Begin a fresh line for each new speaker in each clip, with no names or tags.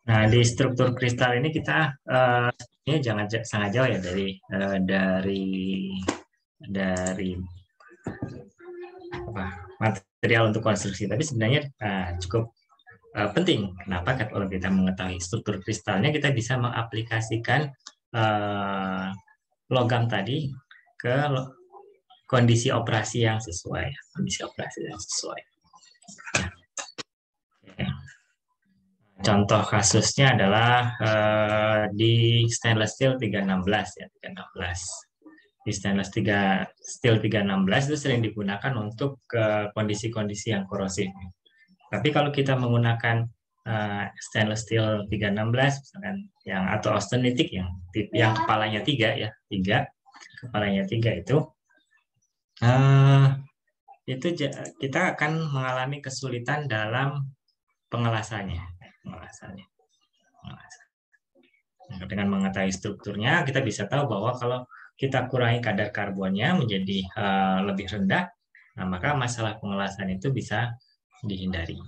Nah, di struktur kristal ini kita ini jangan sangat jauh ya dari apa, material untuk konstruksi. Tapi sebenarnya cukup penting. Kenapa? Kalau kita mengetahui struktur kristalnya, kita bisa mengaplikasikan logam tadi ke kondisi operasi yang sesuai. Kondisi operasi yang sesuai. Ya. Contoh kasusnya adalah di stainless steel 316 ya, 316. Di stainless steel 316 itu sering digunakan untuk kondisi-kondisi yang korosif. Tapi kalau kita menggunakan stainless steel 316 misalkan atau austenitic yang kepalanya 3 ya, 3 kepalanya 3 itu kita akan mengalami kesulitan dalam pengelasannya. Dengan mengetahui strukturnya, kita bisa tahu bahwa kalau kita kurangi kadar karbonnya menjadi lebih rendah, maka masalah pengelasan itu bisa dihindari.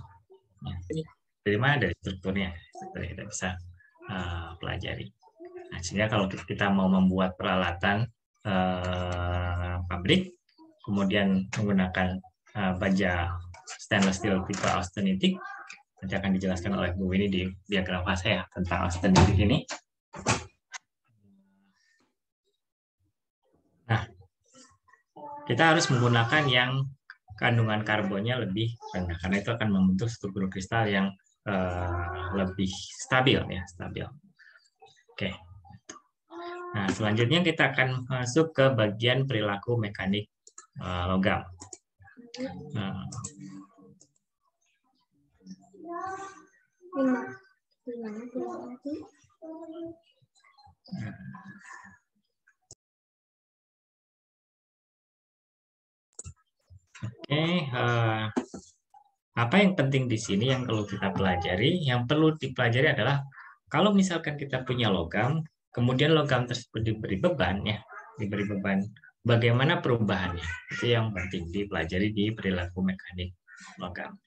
Dari mana? Dari strukturnya, kita bisa pelajari. Nah, sehingga kalau kita mau membuat peralatan pabrik, kemudian menggunakan baja stainless steel tipe austenitic, nanti akan dijelaskan oleh Bu Winnie di diagram fase ya tentang austenitic ini. Nah, kita harus menggunakan yang kandungan karbonnya lebih rendah karena itu akan membentuk struktur kristal yang lebih stabil ya, stabil. Oke. Nah, selanjutnya kita akan masuk ke bagian perilaku mekanik logam. Nah, Oke, apa yang penting di sini yang perlu kita pelajari? Yang perlu dipelajari adalah kalau misalkan kita punya logam, kemudian logam tersebut diberi beban ya, diberi beban, bagaimana perubahannya? Itu yang penting dipelajari di perilaku mekanik logam.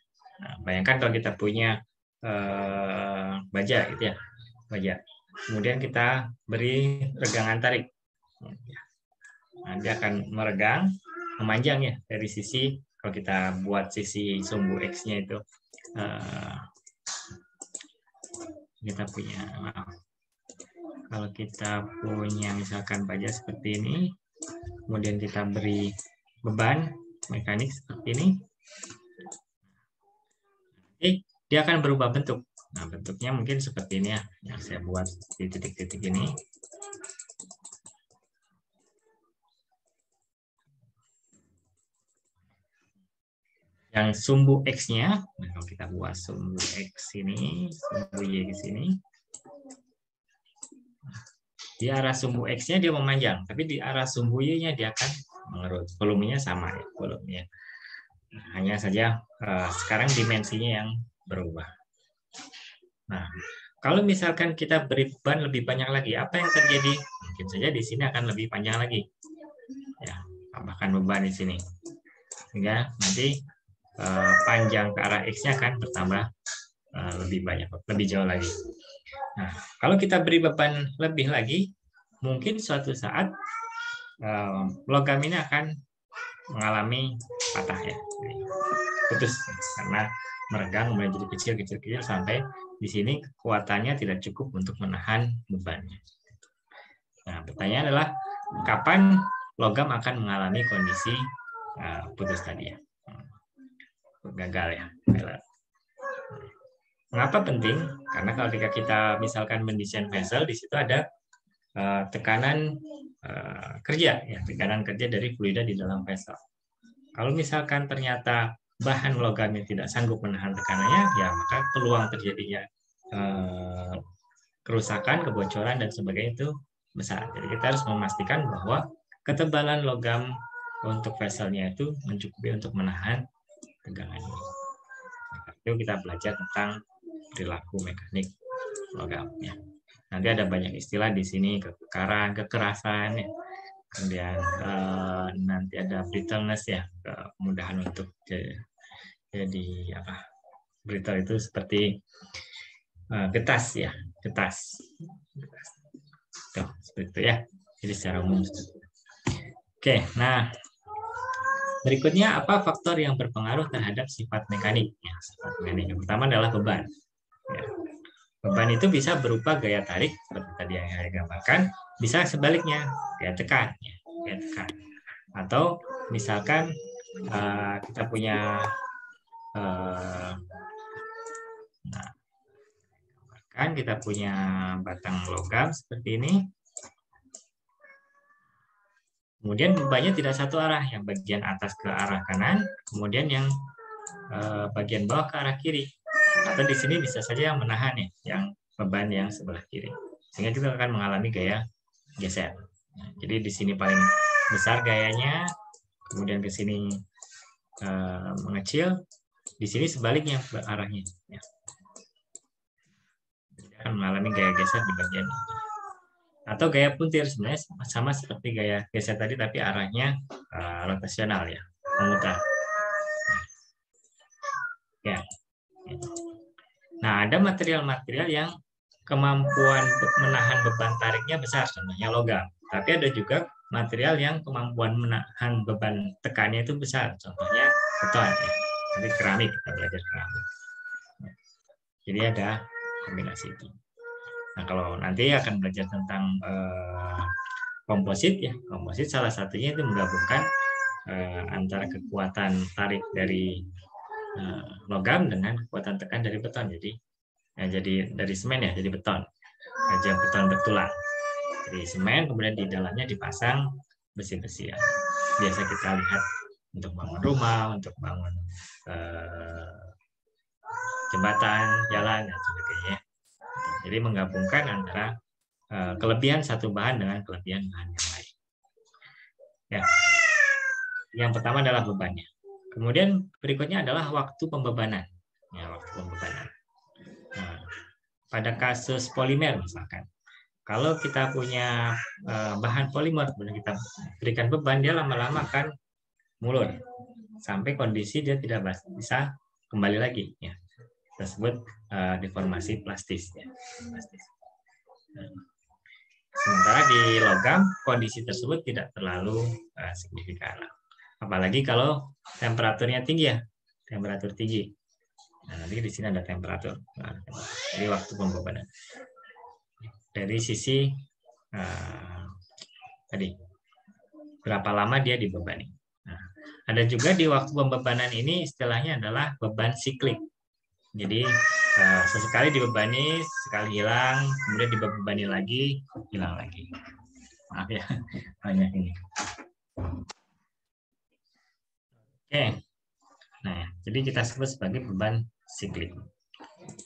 Nah, bayangkan kalau kita punya baja gitu ya, baja. Kemudian kita beri regangan tarik. Nah, dia akan meregang, memanjang ya dari sisi, kalau kita buat sisi sumbu X-nya itu kita punya, kalau kita punya misalkan baja seperti ini, kemudian kita beri beban mekanik seperti ini, dia akan berubah bentuk. Nah, bentuknya mungkin seperti ini ya, yang saya buat di titik-titik ini. Yang sumbu X-nya, nah kalau kita buat sumbu X ini, sumbu Y di sini, di arah sumbu X-nya dia memanjang, tapi di arah sumbu Y-nya dia akan mengerut. Volumenya sama ya, volumenya. Nah, hanya saja sekarang dimensinya yang berubah. Nah, kalau misalkan kita beri beban lebih banyak lagi, apa yang terjadi? Mungkin saja di sini akan lebih panjang lagi. Ya, tambahkan beban di sini. Sehingga nanti panjang ke arah X-nya akan bertambah lebih banyak, lebih jauh lagi. Nah, kalau kita beri beban lebih lagi, mungkin suatu saat logam ini akan mengalami patah ya, putus karena meregang mulai jadi kecil sampai di sini kekuatannya tidak cukup untuk menahan bebannya. Nah, pertanyaan adalah kapan logam akan mengalami kondisi putus tadi ya, gagal ya. Mengapa penting? Karena kalau kita misalkan mendesain vessel, di situ ada tekanan kerja, ya, tekanan kerja dari fluida di dalam vessel. Kalau misalkan ternyata bahan logamnya tidak sanggup menahan tekanannya, ya maka peluang terjadinya kerusakan, kebocoran dan sebagainya itu besar. Jadi kita harus memastikan bahwa ketebalan logam untuk vesselnya itu mencukupi untuk menahan tegangan. Itu kita belajar tentang perilaku mekanik logam. Ya. Nanti ada banyak istilah di sini, kekerasan, kekerasan, ya. Kemudian nanti ada brittleness ya, kemudahan untuk jadi apa? Brittle itu seperti getas ya, getas. Tuh, seperti itu ya. Jadi secara umum. Oke, nah berikutnya apa faktor yang berpengaruh terhadap sifat mekanik? Ya, sifat mekanik yang pertama adalah beban. Ya. Beban itu bisa berupa gaya tarik seperti tadi yang saya gambarkan, bisa sebaliknya gaya tekan, ya, gaya tekan. Atau misalkan kita punya nah, kan kita punya batang logam seperti ini. Kemudian bebannya tidak satu arah, yang bagian atas ke arah kanan, kemudian yang bagian bawah ke arah kiri. Atau di sini bisa saja menahan ya, yang beban yang sebelah kiri. Sehingga kita akan mengalami gaya geser. Nah, jadi di sini paling besar gayanya, kemudian ke sini mengecil, di sini sebaliknya arahnya. Ya. Kita akan mengalami gaya geser di bagian ini. Atau gaya puntir sebenarnya sama seperti gaya geser tadi, tapi arahnya rotasional ya, memutar. Ya. Nah, ada material-material yang kemampuan menahan beban tariknya besar, contohnya logam. Tapi ada juga material yang kemampuan menahan beban tekannya itu besar, contohnya beton. Ya. Nanti keramik, kita belajar keramik. Jadi ada kombinasi itu. Nah, kalau nanti akan belajar tentang komposit ya, komposit salah satunya itu menggabungkan antara kekuatan tarik dari logam dengan kekuatan tekan dari beton. Jadi dari semen ya jadi beton, aja beton bertulang. Jadi semen kemudian di dalamnya dipasang besi-besi yang biasa kita lihat untuk bangun rumah, untuk bangun jembatan, jalan dan sebagainya. Jadi menggabungkan antara kelebihan satu bahan dengan kelebihan bahan yang lain. Ya. Yang pertama adalah bebannya. Kemudian berikutnya adalah waktu pembebanan. Ya, waktu pembebanan. Nah, pada kasus polimer misalkan, kalau kita punya bahan polimer, kemudian kita berikan beban, dia lama-lama akan mulur sampai kondisi dia tidak bisa kembali lagi. Ya. Kita sebut deformasi plastis. Ya. Plastis. Sementara di logam kondisi tersebut tidak terlalu signifikan. Apalagi kalau temperaturnya tinggi ya, temperatur tinggi. Nah, nanti di sini ada temperatur. Nah, jadi waktu pembebanan. Dari sisi tadi berapa lama dia dibebani. Nah, ada juga di waktu pembebanan ini istilahnya adalah beban siklik. Jadi sesekali dibebani, sekali hilang, kemudian dibebani lagi, hilang lagi. Maaf ya, banyak ini. Oke, nah jadi kita sebut sebagai beban siklik.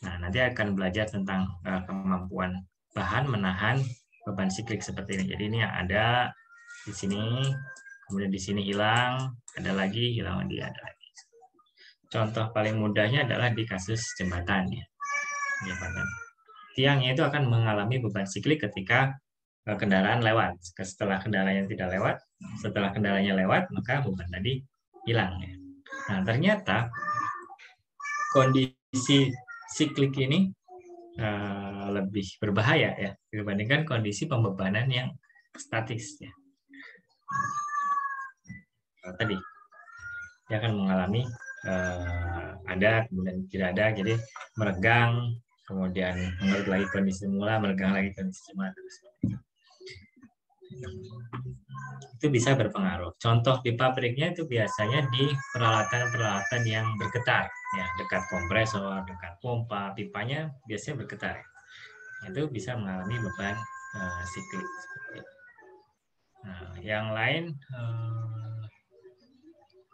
Nah nanti akan belajar tentang kemampuan bahan menahan beban siklik seperti ini. Jadi ini yang ada di sini, kemudian di sini hilang, ada lagi, hilang lagi, ada lagi. Contoh paling mudahnya adalah di kasus jembatan ya. Jembatan. Tiangnya itu akan mengalami beban siklik ketika kendaraan lewat. Setelah kendaraannya tidak lewat, setelah kendaraannya lewat, maka beban tadi hilang ya. Nah, ternyata kondisi siklik ini lebih berbahaya ya dibandingkan kondisi pembebanan yang statis ya. Tadi dia akan mengalami ada kemudian tidak ada, jadi meregang, kemudian menurut lagi kondisi semula, meregang lagi kondisi semula terus. Itu bisa berpengaruh. Contoh di pabriknya itu biasanya di peralatan-peralatan yang bergetar, ya dekat kompresor, dekat pompa, pipanya biasanya bergetar. Itu bisa mengalami beban siklik. Nah, yang lain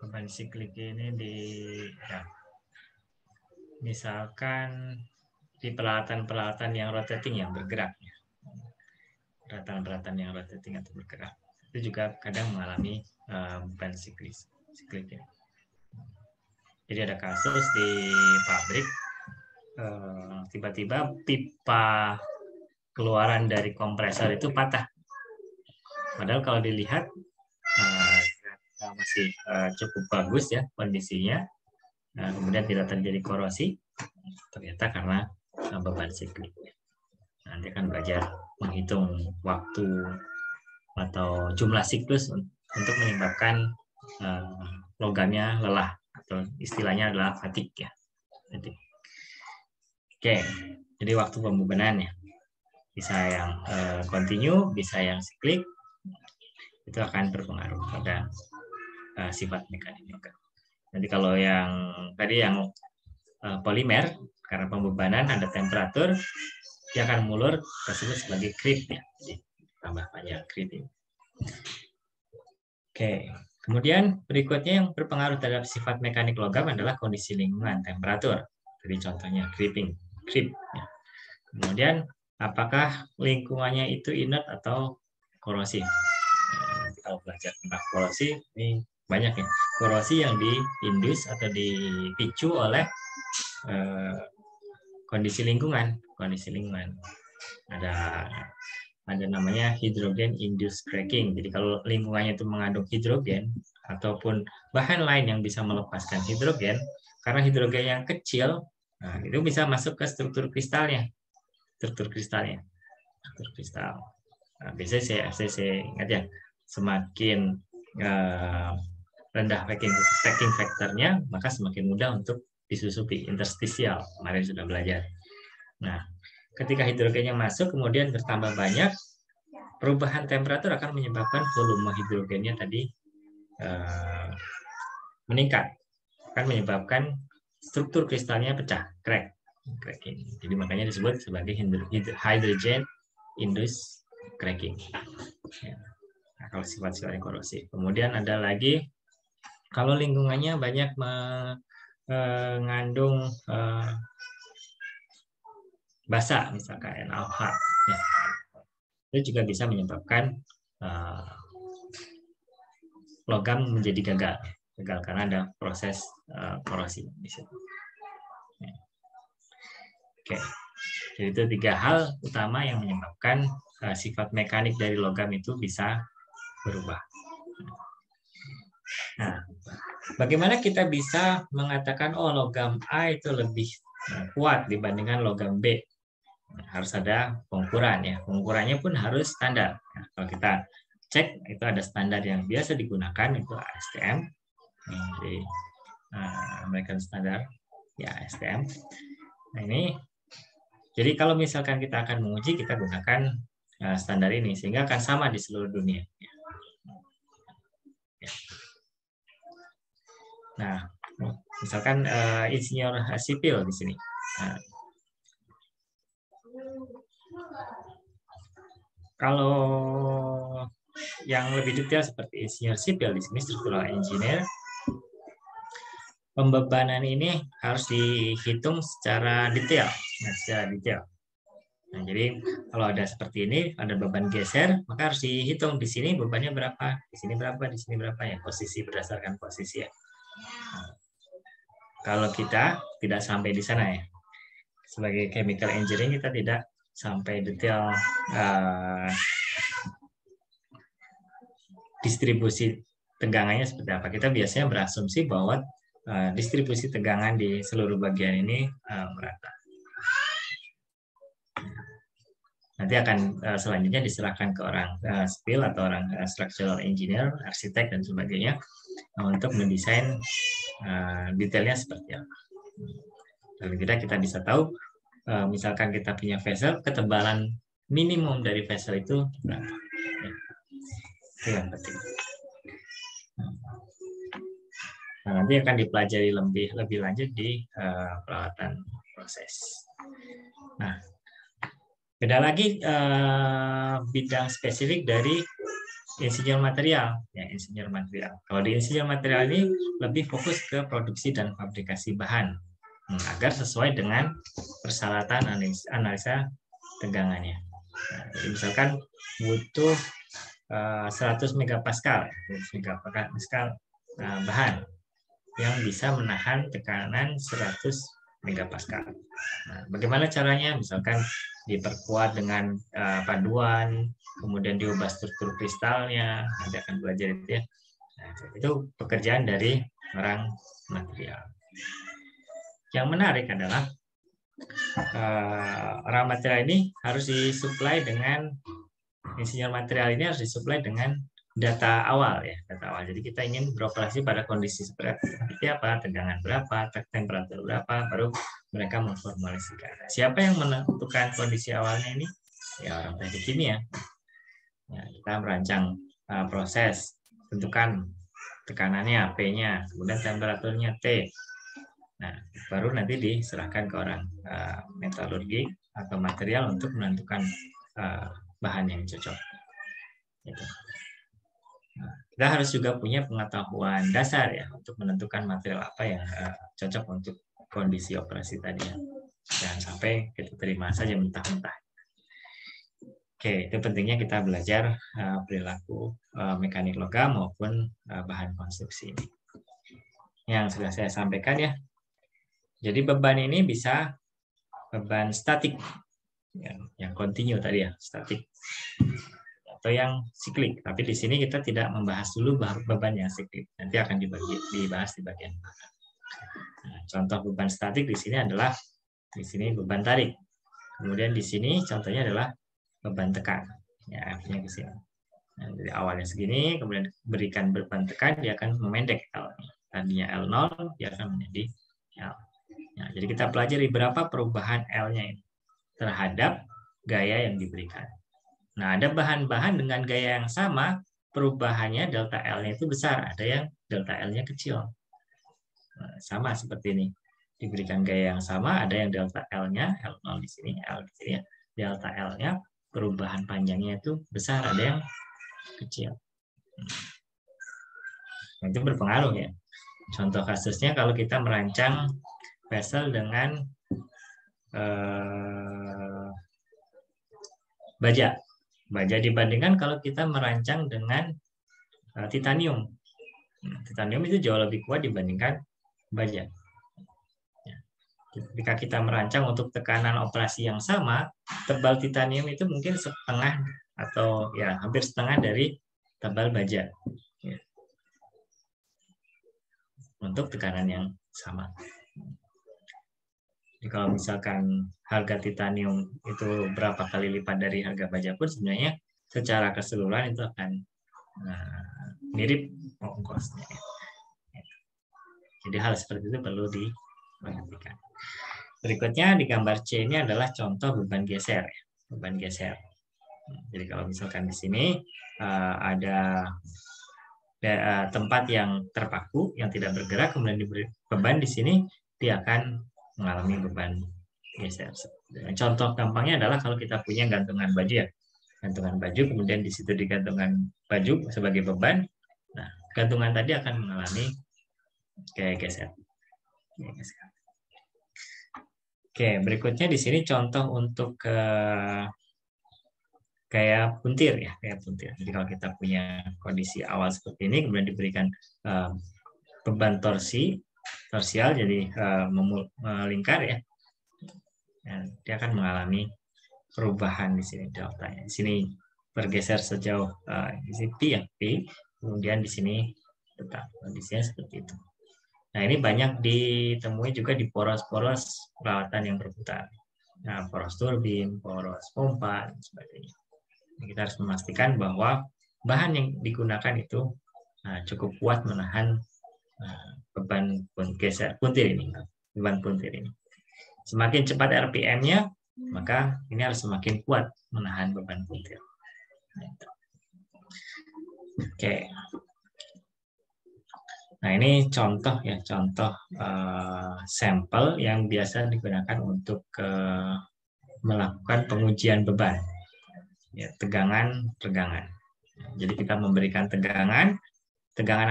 beban siklik ini ya, misalkan di peralatan-peralatan yang rotating yang bergerak, ya. Peralatan-peralatan yang rotating atau bergerak itu juga kadang mengalami beban siklik ya. Jadi ada kasus di pabrik tiba-tiba pipa keluaran dari kompresor itu patah. Padahal kalau dilihat masih cukup bagus ya kondisinya. Nah, kemudian tidak terjadi korosi, ternyata karena beban siklik. Nanti akan belajar menghitung waktu atau jumlah siklus untuk menyebabkan logamnya lelah, atau istilahnya adalah fatigue ya. Oke, jadi waktu pembebanan ya bisa yang continue, bisa yang siklik, itu akan berpengaruh pada sifat mekanik logam. Nanti kalau yang tadi yang polimer, karena pembebanan ada temperatur, dia akan mulur tersebut sebagai creep ya. Jadi tambah panjang creep ini. Oke, kemudian berikutnya yang berpengaruh terhadap sifat mekanik logam adalah kondisi lingkungan, temperatur. Jadi contohnya creep. Ya. Kemudian apakah lingkungannya itu inert atau korosi? Kalau belajar tentang korosi ini banyak ya. Korosi yang diindus atau dipicu oleh kondisi lingkungan. Ada namanya hydrogen induced cracking. Jadi kalau lingkungannya itu mengandung hidrogen ataupun bahan lain yang bisa melepaskan hidrogen, karena hidrogen yang kecil, nah, itu bisa masuk ke struktur kristalnya. Struktur kristal. Nah, biasanya saya ingat ya, semakin rendah packing faktornya, maka semakin mudah untuk disusupi, interstisial. Kemarin sudah belajar. Nah, ketika hidrogennya masuk, kemudian bertambah banyak, perubahan temperatur akan menyebabkan volume hidrogennya tadi meningkat, akan menyebabkan struktur kristalnya pecah, cracking. Jadi makanya disebut sebagai hydrogen induced cracking. Nah, kalau sifat-sifatnya korosif. Kemudian ada lagi, kalau lingkungannya banyak mengandung basa, misalkan NaOH, ya. Itu juga bisa menyebabkan logam menjadi gagal karena ada proses korosi di situ. Oke, jadi itu 3 hal utama yang menyebabkan sifat mekanik dari logam itu bisa berubah. Nah, bagaimana kita bisa mengatakan logam A itu lebih kuat dibandingkan logam B? Harus ada pengukuran ya. Pengukurannya pun harus standar. Nah, kalau kita cek itu ada standar yang biasa digunakan, itu ASTM. Jadi American Standard ya, ASTM. Nah, ini jadi kalau misalkan kita akan menguji, kita gunakan standar ini sehingga akan sama di seluruh dunia. Nah, misalkan insinyur sipil di sini. Nah, kalau yang lebih detail seperti insinyur sipil di sini, structural engineer, pembebanan ini harus dihitung secara detail. Nah, jadi kalau ada seperti ini, ada beban geser, maka harus dihitung di sini bebannya berapa, di sini berapa, di sini berapa ya, posisi berdasarkan posisi ya. Nah, kalau kita tidak sampai di sana ya, sebagai chemical engineering kita tidak sampai detail distribusi tegangannya seperti apa. Kita biasanya berasumsi bahwa distribusi tegangan di seluruh bagian ini merata. Nanti akan selanjutnya diserahkan ke orang sipil atau orang structural engineer, arsitek dan sebagainya untuk mendesain detailnya seperti apa. Lalu kita bisa tahu, misalkan kita punya vessel, ketebalan minimum dari vessel itu berapa. Itu yang penting. Nah, nanti akan dipelajari lebih lanjut di perawatan proses. Nah, beda lagi bidang spesifik dari insinyur material. Ya, insinyur material. Kalau di insinyur material ini lebih fokus ke produksi dan fabrikasi bahan agar sesuai dengan persyaratan analisa tegangannya. Nah, jadi misalkan butuh 100 megapascal bahan yang bisa menahan tekanan 100 megapascal. Nah, bagaimana caranya? Misalkan diperkuat dengan paduan, kemudian diubah struktur kristalnya, Anda akan belajar itu ya. Nah, itu pekerjaan dari orang material. Yang menarik adalah orang material ini harus disuplai dengan insinyur material ini harus disuplai dengan data awal ya, data awal. Jadi kita ingin beroperasi pada kondisi seperti apa, tegangan berapa, temperatur berapa, baru mereka memformulasikan. Siapa yang menentukan kondisi awalnya ini? Ya orang teknik kimia. Ya, kita merancang proses, tentukan tekanannya P-nya, kemudian temperaturnya T. Nah, baru nanti diserahkan ke orang metalurgi atau material untuk menentukan bahan yang cocok. Gitu. Nah, kita harus juga punya pengetahuan dasar ya untuk menentukan material apa yang cocok untuk kondisi operasi tadi. Ya. Jangan sampai kita terima saja mentah-mentah. Oke, itu pentingnya kita belajar perilaku mekanik logam maupun bahan konstruksi ini. Yang sudah saya sampaikan ya. Jadi beban ini bisa beban statik, yang kontinu tadi ya, statik, atau yang siklik. Tapi di sini kita tidak membahas dulu beban yang siklik. Nanti akan dibahas di bagian belakang. Nah, contoh beban statik di sini adalah di sini beban tarik. Kemudian di sini contohnya adalah beban tekan. Ya, F-nya ke sini. Nah, dari awalnya segini, kemudian berikan beban tekan, dia akan memendek L. Tadinya L0, dia akan menjadi L. Nah, jadi kita pelajari berapa perubahan L-nya ini terhadap gaya yang diberikan. Nah, ada bahan-bahan dengan gaya yang sama, perubahannya delta L-nya itu besar, ada yang delta L-nya kecil. Nah, sama seperti ini. Diberikan gaya yang sama, ada yang delta L-nya, L0 di sini, L di sini ya. Delta L-nya, perubahan panjangnya itu besar, ada yang kecil. Nah, itu berpengaruh ya. Contoh kasusnya kalau kita merancang vessel dengan baja dibandingkan kalau kita merancang dengan titanium. Titanium itu jauh lebih kuat dibandingkan baja. Ketika kita merancang untuk tekanan operasi yang sama, tebal titanium itu mungkin setengah atau ya hampir setengah dari tebal baja. Ya. Untuk tekanan yang sama. Jadi kalau misalkan harga titanium itu berapa kali lipat dari harga baja pun sebenarnya secara keseluruhan itu akan mirip ongkosnya. Jadi hal seperti itu perlu diperhatikan. Berikutnya di gambar C ini adalah contoh beban geser. Beban geser. Jadi kalau misalkan di sini ada tempat yang terpaku, yang tidak bergerak, kemudian diberi beban di sini, dia akan mengalami beban geser. Contoh gampangnya adalah kalau kita punya gantungan baju ya, gantungan baju, kemudian di situ digantungkan baju sebagai beban. Nah, gantungan tadi akan mengalami kayak geser. Oke, berikutnya di sini contoh untuk kayak puntir ya, kayak puntir. Jadi kalau kita punya kondisi awal seperti ini, kemudian diberikan beban torsial, jadi melingkar ya. Dan dia akan mengalami perubahan di sini deltanya. Di sini bergeser sejauh di sini P ya, P. Kemudian di sini tetap kondisinya seperti itu. Nah, ini banyak ditemui juga di poros-poros peralatan yang berputar. Nah, poros turbin, poros pompa, dan sebagainya. Kita harus memastikan bahwa bahan yang digunakan itu cukup kuat menahan beban puntir ini, beban puntir ini. Semakin cepat RPM-nya, maka ini harus semakin kuat menahan beban puntir. Oke. Nah, ini contoh ya, contoh sampel yang biasa digunakan untuk melakukan pengujian beban. Ya, tegangan. Jadi kita memberikan tegangan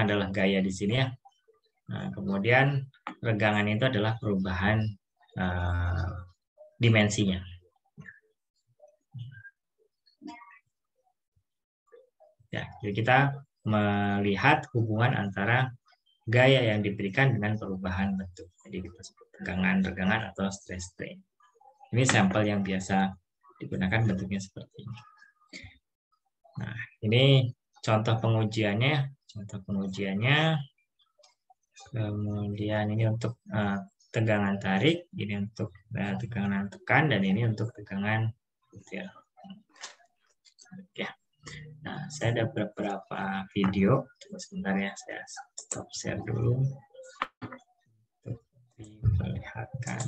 adalah gaya di sini ya. Nah, kemudian regangan itu adalah perubahan dimensinya. Ya, jadi kita melihat hubungan antara gaya yang diberikan dengan perubahan bentuk. Jadi kita sebut tegangan atau stress strain. Ini sampel yang biasa digunakan bentuknya seperti ini. Nah, ini contoh pengujiannya. Kemudian ini untuk tegangan tarik, ini untuk tegangan tekan, dan ini untuk tegangan butir. Ya. Nah, saya ada beberapa video. Tunggu sebentar ya, saya stop share dulu untuk diperlihatkan.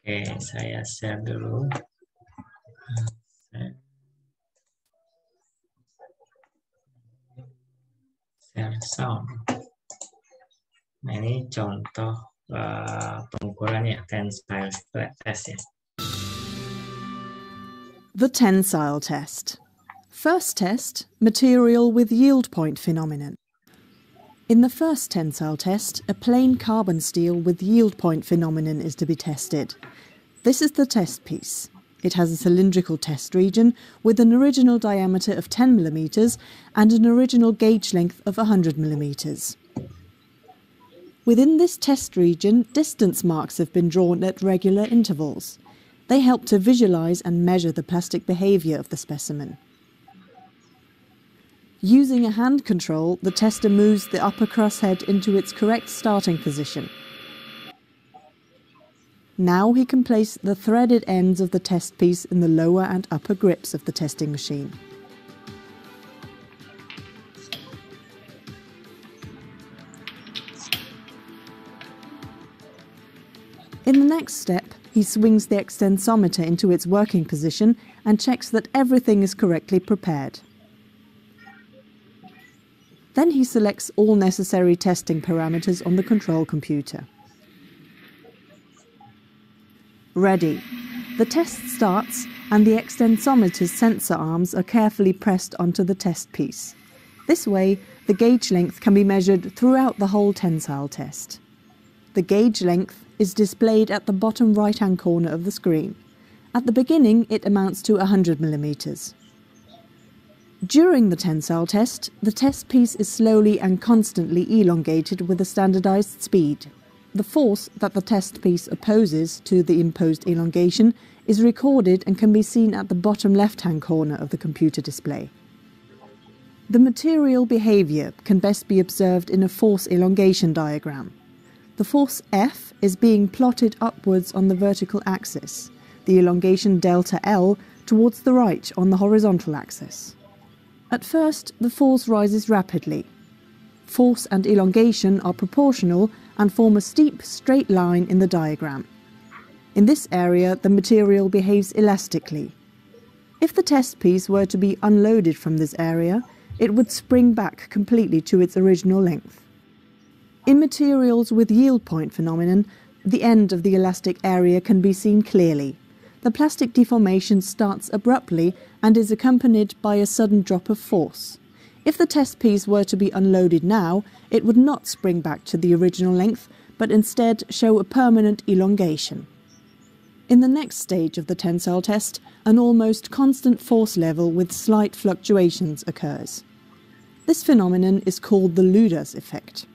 Oke, saya share dulu. Share sound. Nah, ini contoh pengukurannya, tensile test ya.
The tensile test. First test, material with yield point phenomenon. In the first tensile test, a plain carbon steel with yield point phenomenon is to be tested. This is the test piece. It has a cylindrical test region with an original diameter of 10 mm and an original gauge length of 100 mm. Within this test region, distance marks have been drawn at regular intervals. They help to visualize and measure the plastic behavior of the specimen. Using a hand control, the tester moves the upper crosshead into its correct starting position. Now he can place the threaded ends of the test piece in the lower and upper grips of the testing machine. In the next step, he swings the extensometer into its working position and checks that everything is correctly prepared. Then he selects all necessary testing parameters on the control computer. Ready. The test starts and the extensometer's sensor arms are carefully pressed onto the test piece. This way, the gauge length can be measured throughout the whole tensile test. The gauge length is displayed at the bottom right-hand corner of the screen. At the beginning, it amounts to 100 mm. During the tensile test, the test piece is slowly and constantly elongated with a standardized speed. The force that the test piece opposes to the imposed elongation is recorded and can be seen at the bottom left-hand corner of the computer display. The material behavior can best be observed in a force elongation diagram. The force F is being plotted upwards on the vertical axis, the elongation delta L towards the right on the horizontal axis. At first, the force rises rapidly. Force and elongation are proportional and form a steep, straight line in the diagram. In this area, the material behaves elastically. If the test piece were to be unloaded from this area, it would spring back completely to its original length. In materials with yield point phenomenon, the end of the elastic area can be seen clearly. The plastic deformation starts abruptly and is accompanied by a sudden drop of force. If the test piece were to be unloaded now, it would not spring back to the original length, but instead show a permanent elongation. In the next stage of the tensile test, an almost constant force level with slight fluctuations occurs. This phenomenon is called the Luders effect.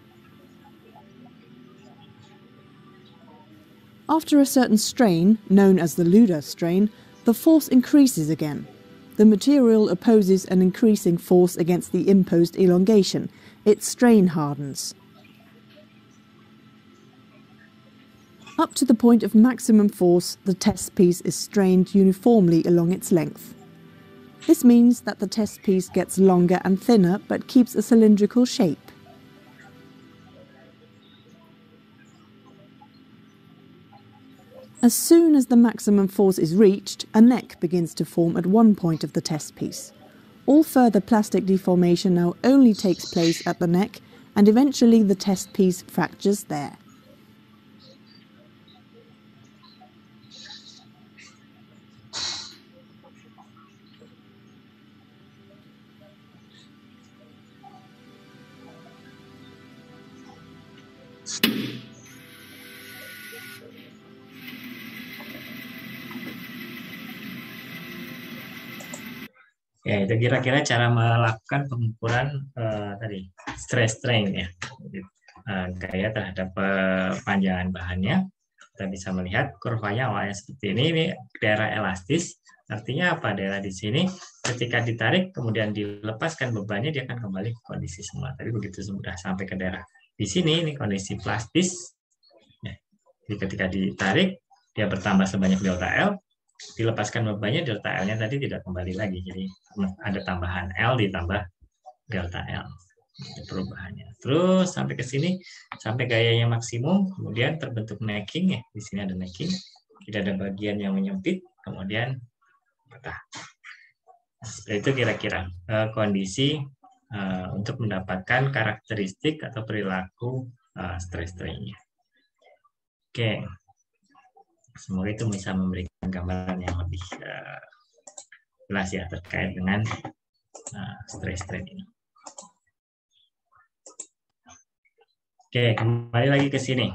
After a certain strain, known as the Luder strain, the force increases again. The material opposes an increasing force against the imposed elongation. Its strain hardens. Up to the point of maximum force, the test piece is strained uniformly along its length. This means that the test piece gets longer and thinner but keeps a cylindrical shape. As soon as the maximum force is reached, a neck begins to form at one point of the test piece. All further plastic deformation now only takes place at the neck, and eventually the test piece fractures there.
Ya, itu kira-kira cara melakukan pengukuran tadi stress strain ya. Gaya terhadap panjangan bahannya. Kita bisa melihat kurvanya awalnya seperti ini daerah elastis. Artinya apa? Daerah di sini ketika ditarik kemudian dilepaskan bebannya dia akan kembali ke kondisi semula. Tapi begitu sudah sampai ke daerah di sini ini kondisi plastis. Ya. Jadi ketika ditarik dia bertambah sebanyak delta L. Dilepaskan bebannya delta L-nya tadi tidak kembali lagi. Jadi ada tambahan L ditambah delta L. Itu perubahannya. Terus sampai ke sini sampai gayanya maksimum, kemudian terbentuk necking ya. Di sini ada necking. Tidak ada bagian yang menyempit, kemudian patah. Seperti itu kira-kira kondisi untuk mendapatkan karakteristik atau perilaku stress strain-nya. Oke. Semoga itu bisa memberikan gambaran yang lebih jelas ya terkait dengan stress strain ini. Oke, kembali lagi ke sini.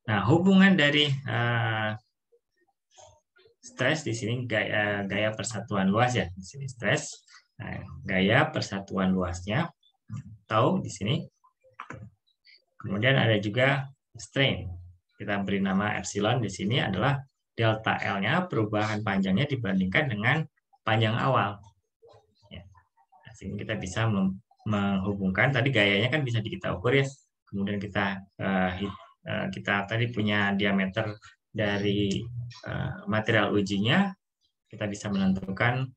Nah, hubungan dari stres di sini gaya persatuan luas ya. Di sini stres, nah, gaya persatuan luasnya tahu di sini. Kemudian ada juga strain. Kita beri nama epsilon di sini adalah delta L-nya perubahan panjangnya dibandingkan dengan panjang awal. Ya. Nah, sehingga kita bisa menghubungkan tadi gayanya kan bisa kita ukur ya. Kemudian kita tadi punya diameter dari material ujinya, kita bisa menentukan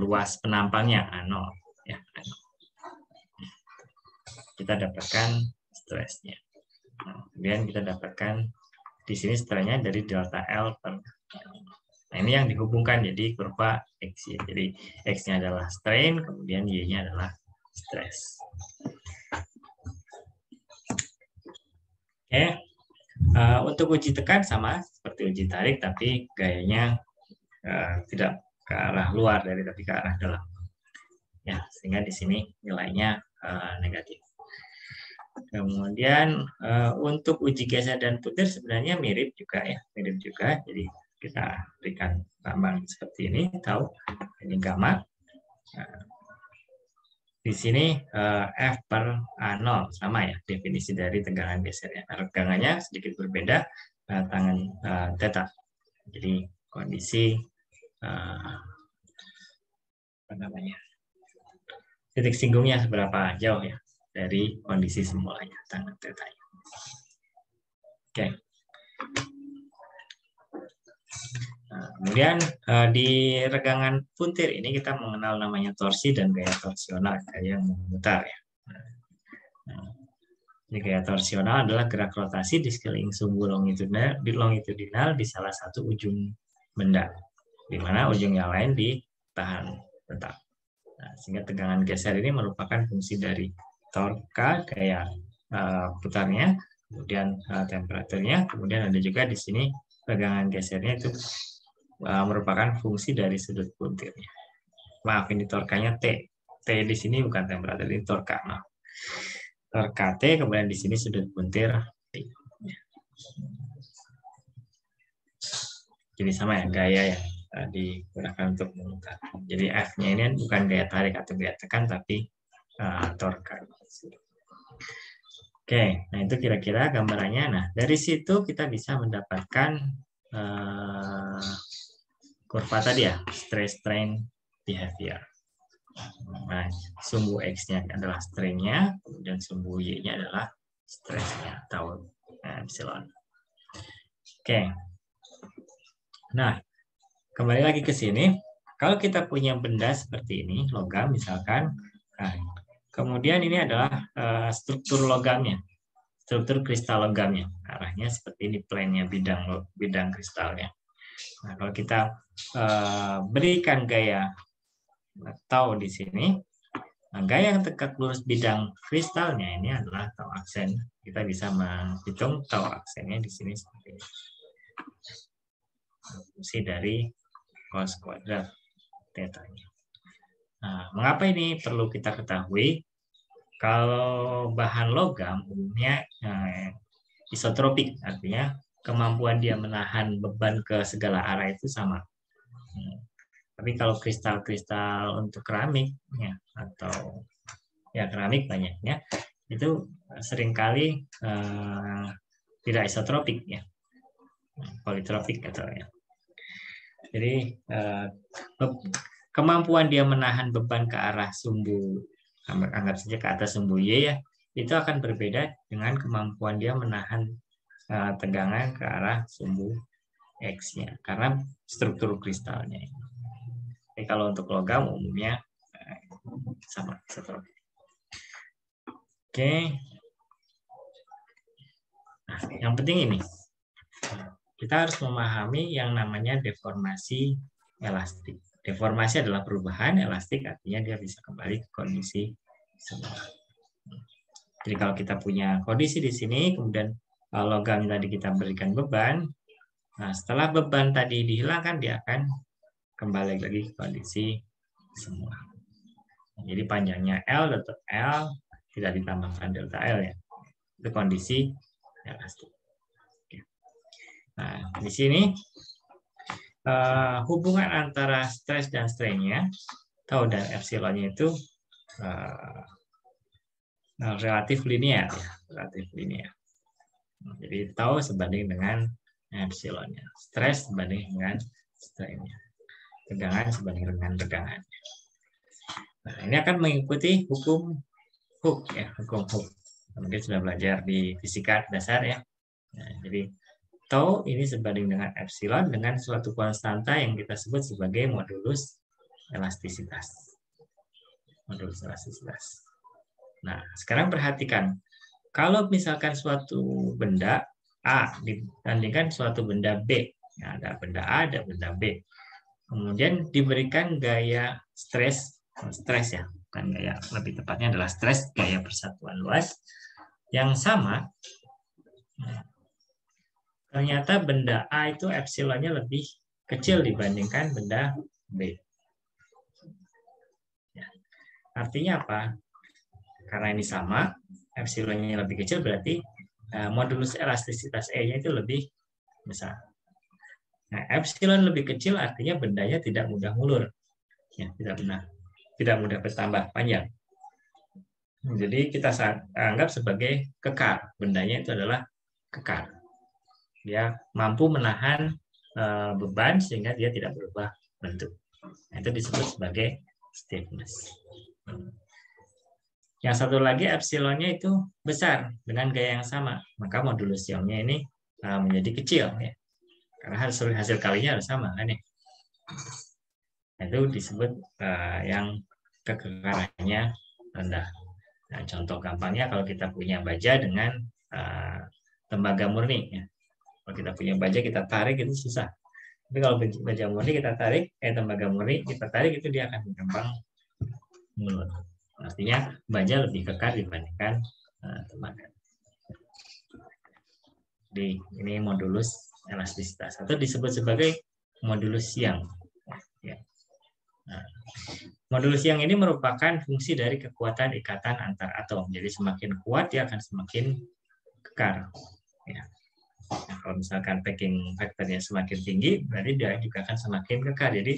luas penampangnya A0 ya. Kita dapatkan stresnya. Kemudian kita dapatkan di sini stresnya dari delta L per L. Nah, ini yang dihubungkan jadi kurva X. Jadi X-nya adalah strain, kemudian Y-nya adalah stress. Oke. Untuk uji tekan sama seperti uji tarik, tapi gayanya tidak ke arah luar tapi ke arah dalam. Ya, sehingga di sini nilainya negatif. Kemudian untuk uji geser dan putir sebenarnya mirip juga ya, mirip juga. Jadi kita berikan gambar seperti ini, tahu ini gamma. Di sini F per A0 sama ya definisi dari tegangan gesernya. Tegangannya sedikit berbeda, tangan theta. Jadi kondisi apa namanya, titik singgungnya seberapa jauh ya dari kondisi semulanya tangan theta. Oke. Nah, kemudian di regangan puntir ini kita mengenal namanya torsi dan gaya torsional, gaya yang memutar ya. Nah, ini gaya torsional adalah gerak rotasi di sekeliling sumbu longitudinal di salah satu ujung benda, di mana ujung yang lain ditahan tetap. Nah, sehingga tegangan geser ini merupakan fungsi dari torka gaya putarnya, kemudian temperaturnya, kemudian ada juga di sini tegangan gesernya itu merupakan fungsi dari sudut puntirnya. Maaf, ini torkanya T. T di sini bukan temperatur, ini torka. Maaf. Torka T, kemudian di sini sudut puntir T. Jadi sama ya, gaya yang digunakan untuk memutar. Jadi F-nya ini bukan gaya tarik atau gaya tekan, tapi torka. Oke, nah itu kira-kira gambarannya. Nah, dari situ kita bisa mendapatkan kurva tadi ya, stress strain behavior. Nah, sumbu X-nya adalah strain-nya, kemudian sumbu Y-nya adalah stress-nya atau epsilon. Oke. Nah, kembali lagi ke sini. Kalau kita punya benda seperti ini, logam misalkan, nah, kemudian ini adalah struktur logamnya, struktur kristal logamnya. Arahnya seperti ini plane-nya bidang kristalnya. Nah, kalau kita berikan gaya tau di sini, nah, gaya tegak lurus bidang kristalnya ini adalah tau aksen. Kita bisa menghitung tau aksennya di sini seperti ini. Fungsi dari cos kuadrat theta-nya. Nah, mengapa ini perlu kita ketahui? Kalau bahan logam umumnya isotropik, artinya kemampuan dia menahan beban ke segala arah itu sama. Tapi kalau kristal-kristal untuk keramik ya, atau ya keramik banyaknya itu seringkali tidak isotropik ya, politropik atau ya. Jadi kemampuan dia menahan beban ke arah sumbu, anggap saja ke atas sumbu Y ya, itu akan berbeda dengan kemampuan dia menahan tegangan ke arah sumbu X-nya karena struktur kristalnya. Tapi kalau untuk logam umumnya sama isotropik. Oke. Nah, yang penting ini kita harus memahami yang namanya deformasi elastik. Deformasi adalah perubahan, elastik artinya dia bisa kembali ke kondisi semula. Jadi kalau kita punya kondisi di sini, kemudian logam tadi kita berikan beban, nah setelah beban tadi dihilangkan, dia akan kembali lagi ke kondisi semula. Jadi panjangnya L tetap L, tidak ditambahkan delta L ya. Itu kondisi elastik. Nah, di sini hubungan antara stres dan strainnya, tau dan epsilonnya itu relatif linear ya, relatif linear. Jadi tau sebanding dengan epsilonnya, stres sebanding dengan strainnya, tegangan sebanding dengan tegangan. Nah, ini akan mengikuti hukum Hooke ya, hukum Hooke. Mungkin sudah belajar di fisika dasar ya. Nah, jadi tau ini sebanding dengan epsilon dengan suatu konstanta yang kita sebut sebagai modulus elastisitas. Modulus elastisitas. Nah, sekarang perhatikan. Kalau misalkan suatu benda A dibandingkan suatu benda B, nah, ada benda A, ada benda B. Kemudian diberikan gaya stres ya, bukan gaya, lebih tepatnya adalah stres gaya persatuan luas yang sama. Ternyata benda A itu epsilonnya lebih kecil dibandingkan benda B. Ya. Artinya apa? Karena ini sama, epsilonnya lebih kecil berarti modulus elastisitas E-nya itu lebih besar. Nah, epsilon lebih kecil artinya bendanya tidak mudah ngulur. Ya, tidak mudah bertambah panjang. Jadi kita anggap sebagai kekar. Bendanya itu adalah kekar. Dia mampu menahan beban sehingga dia tidak berubah bentuk. Nah, itu disebut sebagai stiffness. Yang satu lagi epsilonnya itu besar dengan gaya yang sama, maka modulus Youngnya ini menjadi kecil ya. Karena hasil kalinya harus sama kan ya. Itu disebut yang kekekarannya rendah. Nah, contoh gampangnya kalau kita punya baja dengan tembaga murni ya. Kalau kita punya baja kita tarik itu susah. Tapi kalau baja murni kita tarik, tembaga murni kita tarik itu dia akan gampang mulur. Artinya baja lebih kekar dibandingkan tembaga. Jadi ini modulus elastisitas atau disebut sebagai modulus Young. Ya. Nah, modulus Young ini merupakan fungsi dari kekuatan ikatan antar atom. Jadi semakin kuat dia akan semakin kekar. Ya. Nah, kalau misalkan packing factornya semakin tinggi, berarti dia juga akan semakin kekar. Jadi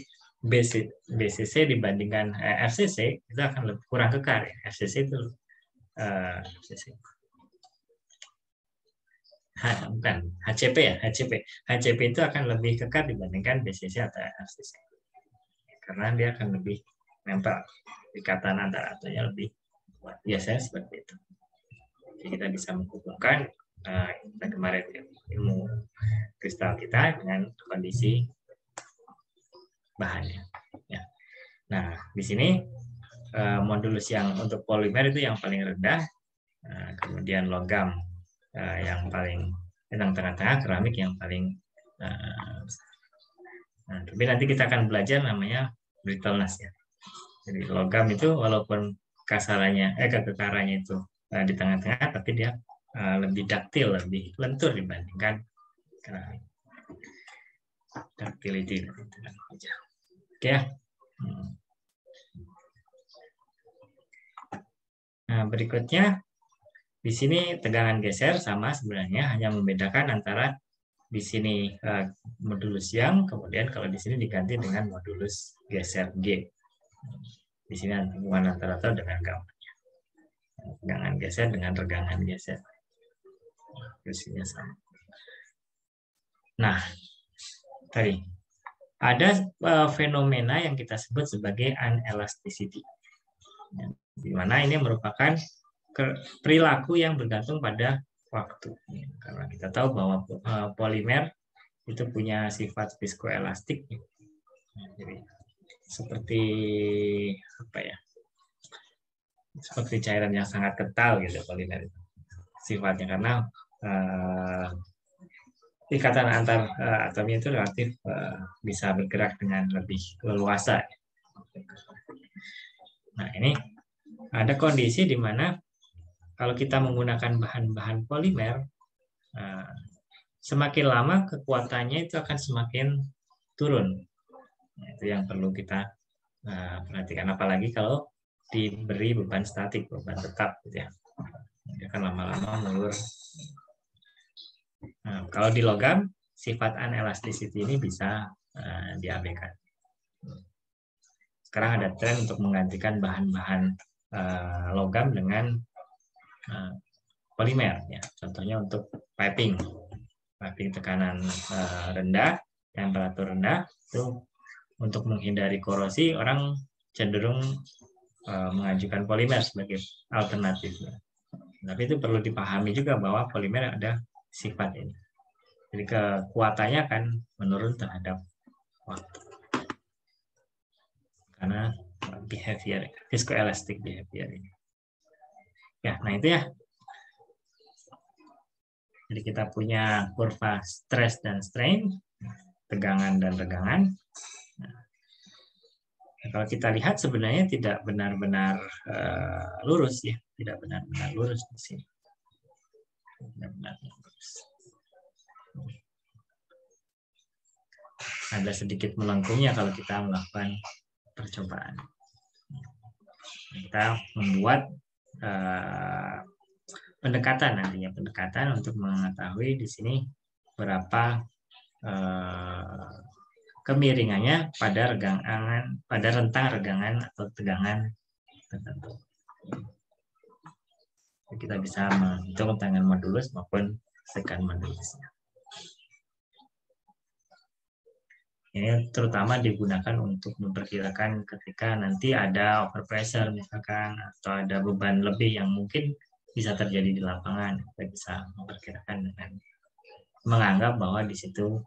BCC dibandingkan FCC itu akan lebih kurang kekar. FCC itu FCC. Bukan HCP ya, HCP itu akan lebih kekar dibandingkan BCC atau FCC. Karena dia akan lebih nempel, ikatan antara atomnya lebih kuat. Biasanya seperti itu. Jadi kita bisa menghubungkan kemarin ilmu kristal kita dengan kondisi bahannya. Ya. Nah, di sini modulus yang untuk polimer itu yang paling rendah, kemudian logam yang paling yang tengah-tengah, keramik yang paling nah, tapi nanti kita akan belajar namanya brittleness ya. Jadi logam itu walaupun kekekarannya itu di tengah-tengah, tapi dia lebih daktil, lebih lentur dibandingkan keramik. Ductility. Oke ya. Nah, berikutnya di sini tegangan geser sama sebenarnya, hanya membedakan antara di sini modulus yang, kemudian kalau di sini diganti dengan modulus geser G. Di sini hubungan antara rotor dengan gambarnya. Tegangan geser dengan regangan geser. Fungsinya sama. Nah, tadi ada fenomena yang kita sebut sebagai unelasticity, di mana ini merupakan perilaku yang bergantung pada waktu. Karena kita tahu bahwa polimer itu punya sifat viskoelastik. Jadi seperti apa ya? Seperti cairan yang sangat kental gitu polimer itu sifatnya, karena ikatan antar atomnya itu relatif bisa bergerak dengan lebih leluasa. Nah, ini ada kondisi di mana kalau kita menggunakan bahan-bahan polimer, semakin lama kekuatannya itu akan semakin turun. Nah, itu yang perlu kita perhatikan, apalagi kalau diberi beban statik, beban tetap, gitu ya. Dia akan lama-lama mengulur. Nah, kalau di logam, sifat unelasticity ini bisa diabaikan. Sekarang ada tren untuk menggantikan bahan-bahan logam dengan polimer. Ya. Contohnya untuk piping tekanan rendah, temperatur rendah, itu untuk menghindari korosi, orang cenderung mengajukan polimer sebagai alternatifnya. Tapi itu perlu dipahami juga bahwa polimer ada sifat ini. Jadi kekuatannya akan menurun terhadap waktu. Karena behavior, viscoelastic behavior ini. Ya, nah itu ya. Jadi kita punya kurva stress dan strain, tegangan dan regangan. Nah, kalau kita lihat sebenarnya tidak benar-benar lurus ya, tidak benar-benar lurus di sini. Benar-benar lurus. Ada sedikit melengkungnya kalau kita melakukan percobaan. Kita membuat pendekatan untuk mengetahui di sini berapa kemiringannya pada rentang regangan atau tegangan tertentu. Kita bisa menghitung dengan modulus maupun secant modulusnya. Ini terutama digunakan untuk memperkirakan ketika nanti ada overpressure misalkan, atau ada beban lebih yang mungkin bisa terjadi di lapangan. Kita bisa memperkirakan dengan menganggap bahwa di situ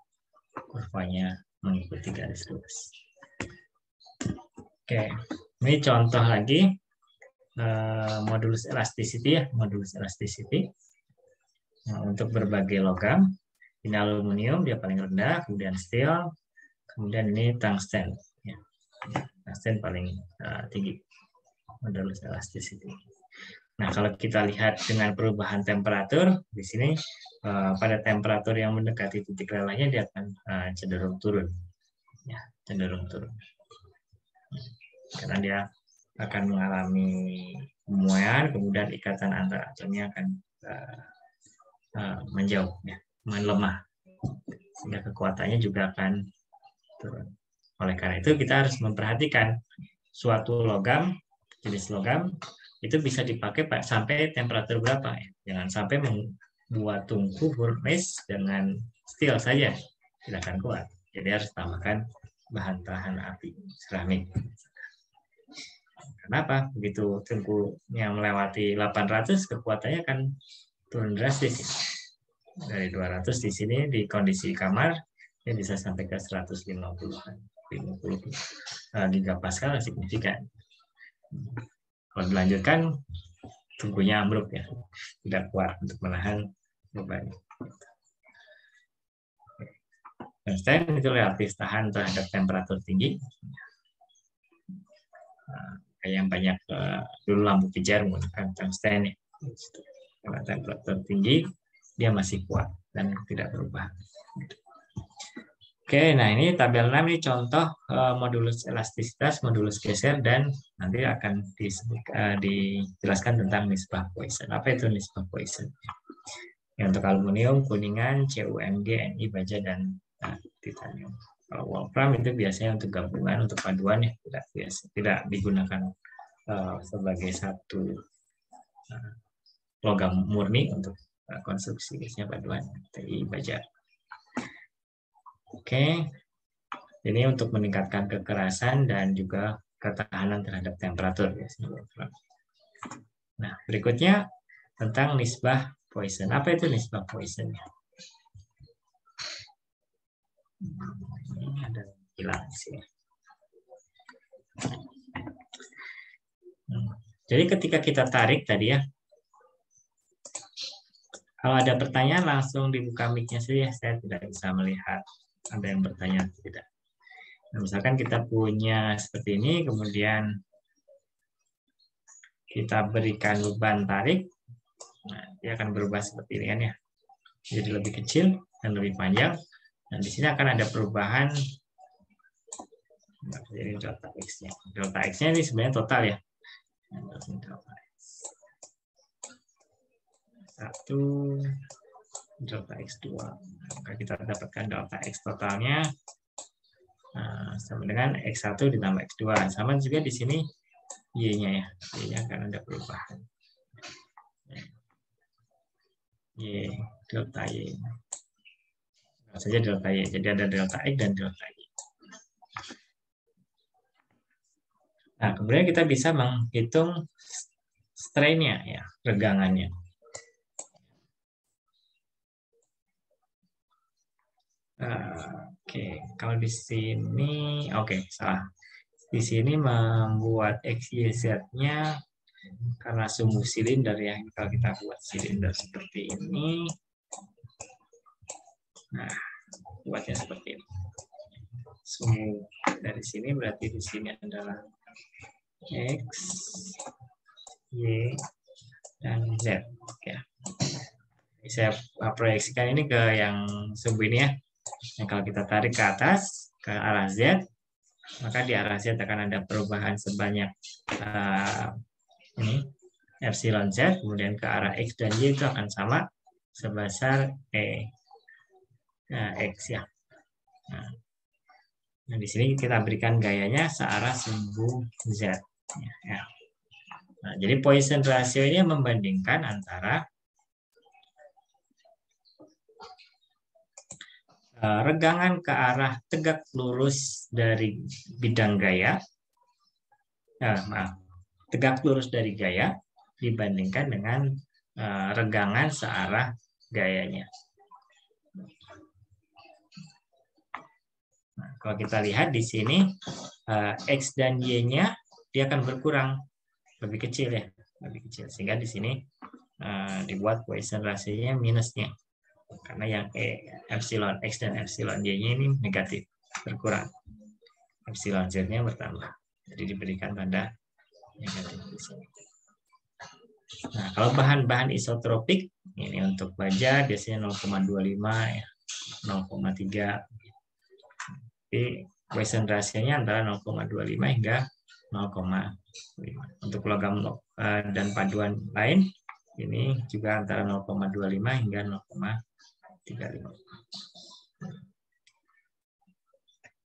kurvanya mengikuti garis lurus. Oke, ini contoh lagi modulus elasticity ya, modulus elasticity. Nah, untuk berbagai logam, ini aluminium dia paling rendah, kemudian steel, kemudian ini tungsten. Ya. Tungsten paling tinggi modulus elasticity. Nah, kalau kita lihat dengan perubahan temperatur, di sini pada temperatur yang mendekati titik lelahnya dia akan cenderung turun. Ya, cenderung turun. Karena dia akan mengalami pemuaian, kemudian ikatan antar atomnya akan menjauh, ya, melemah. Sehingga kekuatannya juga akan turun. Oleh karena itu kita harus memperhatikan suatu logam, jenis logam itu bisa dipakai sampai temperatur berapa ya. Jangan sampai membuat tungku furnace dengan steel saja tidak akan kuat. Jadi harus tambahkan bahan tahan api seramik. Kenapa? Begitu tungkunya melewati 800 kekuatannya akan turun drastis. Dari 200 di sini di kondisi kamar ini bisa sampai ke 150 gigapascal signifikan. Kalau dilanjutkan tungkunya ambruk ya, tidak kuat untuk menahan beban. Tungsten itu relatif tahan terhadap temperatur tinggi. Kayak yang banyak dulu lampu pijar menggunakan tungsten ya. Karena temperatur tinggi dia masih kuat dan tidak berubah. Oke, nah ini tabel 6 ini contoh modulus elastisitas, modulus geser, dan nanti akan dijelaskan tentang nisbah Poisson. Apa itu nisbah Poisson? Ya, untuk aluminium, kuningan, CuMg, Ni, baja, dan titanium. Kalau wolfram itu biasanya untuk gabungan, untuk paduan ya, tidak digunakan sebagai satu logam murni untuk konstruksi, biasanya paduan, Ti, baja. Oke, ini untuk meningkatkan kekerasan dan juga ketahanan terhadap temperatur. Nah, berikutnya tentang nisbah Poisson. Apa itu nisbah Poisson? Ini ada hilang sih. Jadi ketika kita tarik tadi ya, kalau ada pertanyaan langsung dibuka mic-nya saja. Saya tidak bisa melihat ada yang bertanya atau tidak. Nah, misalkan kita punya seperti ini, kemudian kita berikan beban tarik, nah, dia akan berubah seperti ini kan ya, jadi lebih kecil dan lebih panjang. Dan di sini akan ada perubahan, jadi delta X-nya. Delta X-nya ini sebenarnya total ya. Delta X. 1, delta X2. Maka kita dapatkan delta X totalnya sama dengan X1 ditambah X2. Sama juga di sini Y-nya ya. Y-nya akan ada perubahan. Y, delta Y. Saja delta Y. Jadi ada delta X dan delta Y. Nah, kemudian kita bisa menghitung strain-nya ya, regangannya. Oke, kalau di sini, salah. Di sini membuat XYZ-nya karena sumbu silinder ya. Kalau kita buat silinder seperti ini, nah, buatnya seperti ini. Sumbu dari sini berarti di sini adalah X, Y, dan Z. Oke. Saya proyeksikan ini ke yang sumbu ini ya. Nah, kalau kita tarik ke atas, ke arah Z, maka di arah Z akan ada perubahan sebanyak ini, epsilon Z, kemudian ke arah X dan Y itu akan sama, sebesar X ya. Nah, di sini kita berikan gayanya searah sumbu Z. Ya. Nah, jadi Poisson ratio ini membandingkan antara regangan ke arah tegak lurus dari bidang gaya, tegak lurus dari gaya dibandingkan dengan regangan searah gayanya. Nah, kalau kita lihat di sini X dan Y-nya dia akan berkurang, lebih kecil ya, lebih kecil, sehingga di sini dibuat Poisson ratio-nya minusnya. Karena yang epsilon X dan epsilon Y-nya ini negatif, berkurang. Epsilon Z-nya bertambah. Jadi diberikan tanda negatif di sini. Nah, kalau bahan-bahan isotropik, ini untuk baja biasanya 0,25 ya, 0,3. Jadi Poisson ratio-nya antara 0,25 hingga 0,5. Untuk logam dan paduan lain, ini juga antara 0,25 hingga 0,35.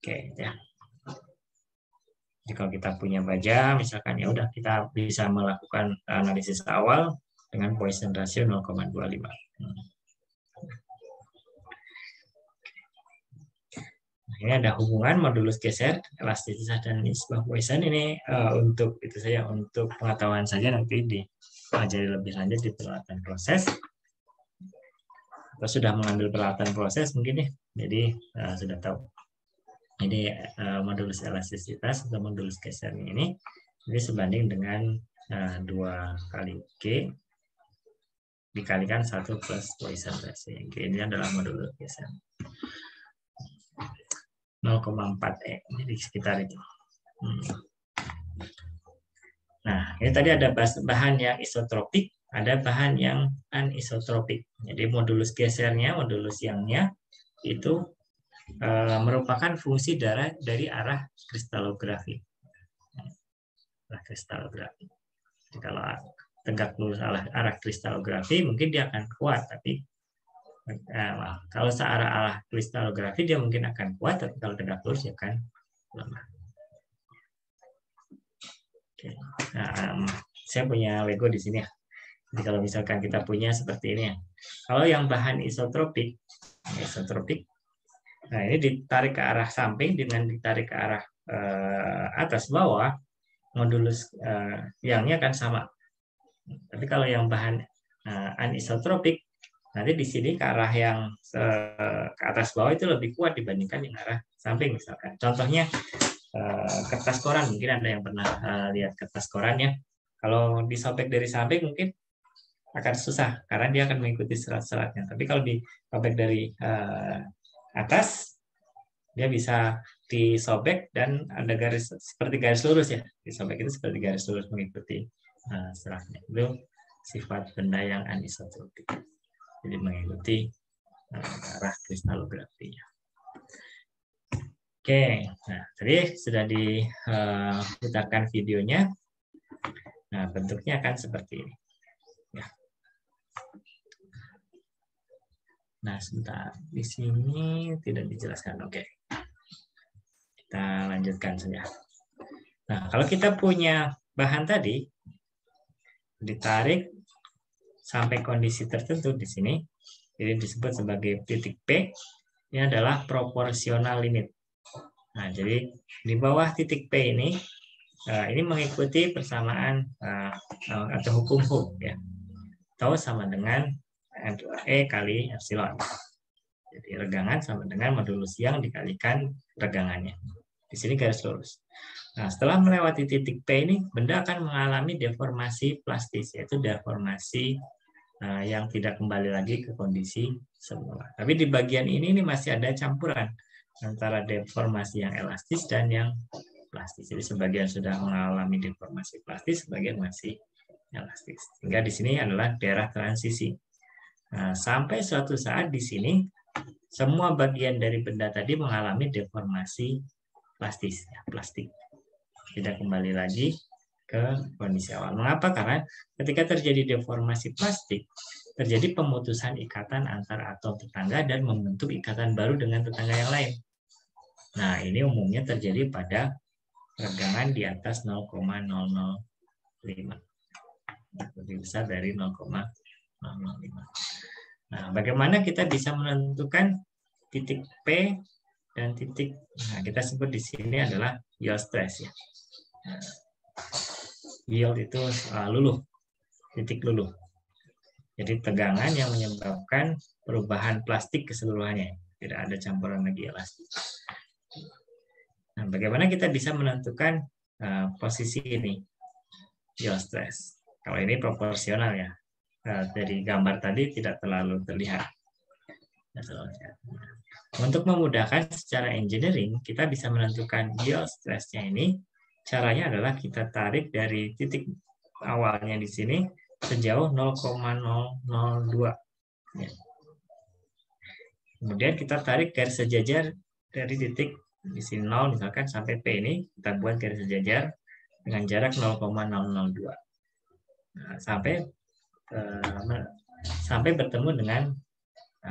Oke ya. Jadi kalau kita punya baja, misalkan ya udah kita bisa melakukan analisis awal dengan Poisson ratio 0,25. Nah, ini ada hubungan modulus geser, elastisitas dan nisbah Poisson. Ini untuk itu saja, untuk pengetahuan saja, nanti dipelajari lebih lanjut di peralatan proses. Kita sudah mengambil peralatan proses mungkin ya, jadi sudah tahu. Jadi modulus elastisitas atau modulus geser ini sebanding dengan 2 kali G dikalikan 1 plus Poisson ratio. G ini adalah modulus geser. 0,4 jadi sekitar itu. Nah, ini tadi ada bahan yang isotropik, ada bahan yang anisotropik. Jadi modulus gesernya, modulus yangnya itu merupakan fungsi dari arah kristalografi. Arah kristalografi. Jadi kalau tegak lurus arah kristalografi mungkin dia akan kuat, tapi kalau searah arah kristalografi dia mungkin akan kuat, tapi kalau tegak lurus dia akan lemah. Oke. Nah, saya punya Lego di sini ya. Jadi kalau misalkan kita punya seperti ini ya. Kalau yang bahan isotropik, nah ini ditarik ke arah samping dengan ditarik ke arah atas bawah, modulus yangnya akan sama. Tapi kalau yang bahan anisotropik, nanti di sini ke arah yang ke atas bawah itu lebih kuat dibandingkan yang arah samping misalkan. Contohnya kertas koran, mungkin ada yang pernah lihat kertas korannya. Kalau disobek dari samping mungkin akan susah karena dia akan mengikuti serat-seratnya. Tapi kalau disobek dari atas, dia bisa disobek dan ada garis seperti garis lurus ya. Disobek itu seperti garis lurus mengikuti seratnya. Itu sifat benda yang anisotropik. Jadi mengikuti arah kristalografinya. Oke, nah tadi sudah diputarkan videonya. Nah bentuknya akan seperti ini. Ya. Nah sebentar, di sini tidak dijelaskan. Oke, kita lanjutkan saja. Nah kalau kita punya bahan tadi ditarik sampai kondisi tertentu di sini, jadi disebut sebagai titik P. Ini adalah proporsional limit. Nah, jadi di bawah titik P ini mengikuti persamaan atau hukum Hooke ya. Tau sama dengan E kali epsilon. Jadi regangan sama dengan modulus yang dikalikan regangannya. Di sini garis lurus. Nah, setelah melewati titik P ini, benda akan mengalami deformasi plastis, yaitu deformasi yang tidak kembali lagi ke kondisi semula. Tapi di bagian ini masih ada campuran antara deformasi yang elastis dan yang plastis. Jadi sebagian sudah mengalami deformasi plastis, sebagian masih elastis. Sehingga di sini adalah daerah transisi. Nah, sampai suatu saat di sini semua bagian dari benda tadi mengalami deformasi plastis, ya, plastik. Tidak kembali lagi ke kondisi awal. Mengapa? Karena ketika terjadi deformasi plastik, terjadi pemutusan ikatan antar atom tetangga dan membentuk ikatan baru dengan tetangga yang lain. Nah, ini umumnya terjadi pada regangan di atas 0,005. Lebih besar dari 0,005. Nah, bagaimana kita bisa menentukan titik P dan titik, nah kita sebut di sini adalah yield stress ya. Yield itu luluh, titik luluh. Jadi tegangan yang menyebabkan perubahan plastik keseluruhannya. Tidak ada campuran lagi elastis. Nah, bagaimana kita bisa menentukan posisi ini? Yield stress. Kalau ini proporsional ya. Dari gambar tadi tidak terlalu terlihat. Untuk memudahkan secara engineering, kita bisa menentukan yield stress-nya ini. Caranya adalah kita tarik dari titik awalnya di sini sejauh 0,002. Ya. Kemudian kita tarik garis sejajar dari titik di sini 0 misalkan sampai P ini, kita buat garis sejajar dengan jarak 0,002. Nah, sampai bertemu dengan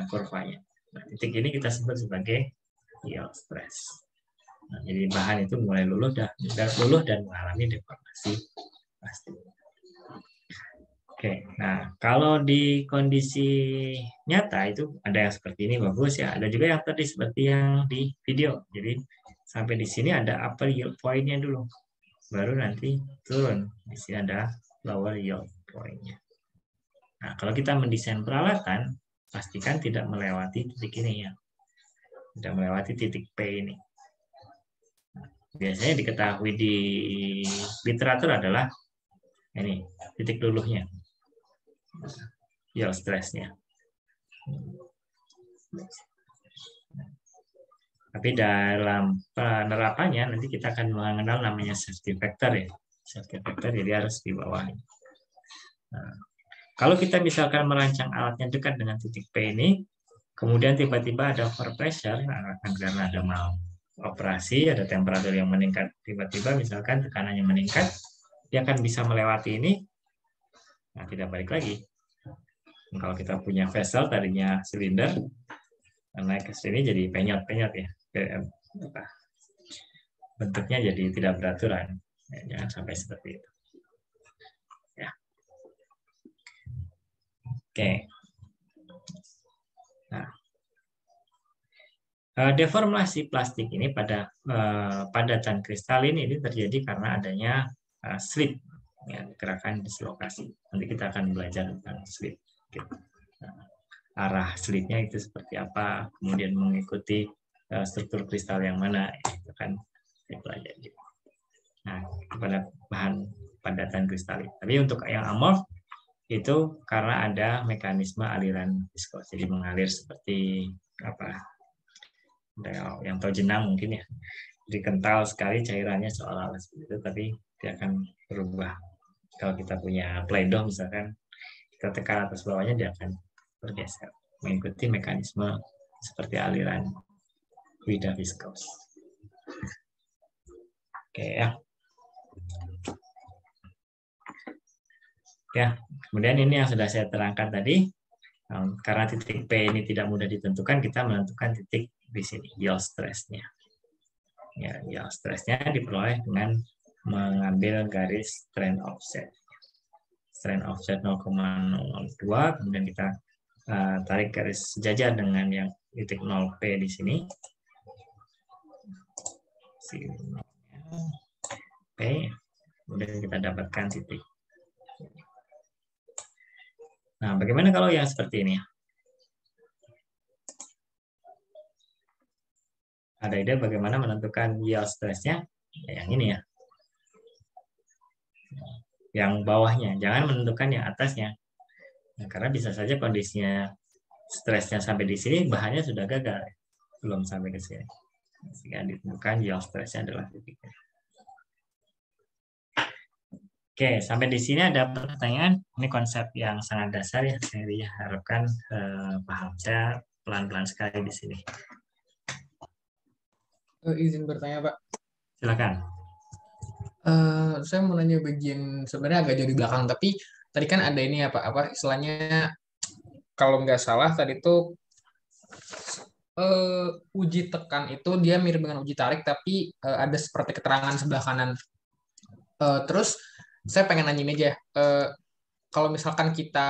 kurvanya. Nah, titik ini kita sebut sebagai yield stress. Nah, jadi bahan itu mulai luluh dan mengalami deformasi plastik. Oke, nah kalau di kondisi nyata itu ada yang seperti ini bagus ya, ada juga yang tadi seperti yang di video. Jadi sampai di sini ada upper yield point-nya dulu, baru nanti turun. Di sini ada lower yield point-nya. Nah, kalau kita mendesain peralatan, pastikan tidak melewati titik ini ya, tidak melewati titik P ini. Biasanya diketahui di literatur adalah ini titik luluhnya, yield stress-nya. Tapi dalam penerapannya nanti kita akan mengenal namanya safety factor ya, safety factor, jadi harus di bawah. Nah, kalau kita misalkan merancang alatnya dekat dengan titik P ini, kemudian tiba-tiba ada overpressure, karena ada mal operasi, ada temperatur yang meningkat, tiba-tiba misalkan tekanannya meningkat, dia akan bisa melewati ini, nah tidak balik lagi. Dan kalau kita punya vessel tadinya silinder, naik ke sini jadi penyot-penyot ya, bentuknya jadi tidak beraturan, ya, jangan sampai seperti itu. Ya. Oke. Nah, deformasi plastik ini pada padatan kristalin ini terjadi karena adanya slip, ya, gerakan dislokasi. Nanti kita akan belajar tentang slip. Arah slipnya itu seperti apa, kemudian mengikuti struktur kristal yang mana, itu kan dipelajari. Nah, pada bahan padatan kristalin. Tapi untuk yang amorf itu karena ada mekanisme aliran viskos, jadi mengalir seperti apa? Yang tahu jenang mungkin ya, jadi kental sekali cairannya seolah-olah seperti itu, tapi dia akan berubah. Kalau kita punya play-doh misalkan, kita tekan atas bawahnya, dia akan bergeser mengikuti mekanisme seperti aliran fluida viskos. Oke ya. Ya, kemudian ini yang sudah saya terangkan tadi, karena titik P ini tidak mudah ditentukan, kita menentukan titik di sini, yield stress-nya. Ya, yield stress-nya diperoleh dengan mengambil garis strain offset. Strain offset 0,002, kemudian kita tarik garis sejajar dengan yang titik 0P di sini. P, kemudian kita dapatkan titik. Nah, bagaimana kalau yang seperti ini? Ada ide bagaimana menentukan yield stress-nya? Ya, yang ini ya. Yang bawahnya, jangan menentukan yang atasnya. Nah, karena bisa saja kondisinya stresnya sampai di sini, bahannya sudah gagal, belum sampai ke sini. Sehingga ditentukan yield stress-nya adalah titiknya. Oke, sampai di sini ada pertanyaan. Ini konsep yang sangat dasar ya. Saya harapkan paham. Saya pelan-pelan sekali di sini.
Izin bertanya, Pak.
Silakan.
Saya mau nanya bagian sebenarnya agak jauh di belakang, tapi tadi kan ada ini ya Pak, apa istilahnya kalau nggak salah tadi tuh uji tekan itu dia mirip dengan uji tarik, tapi ada seperti keterangan sebelah kanan. Terus saya pengen nanya ini aja, kalau misalkan kita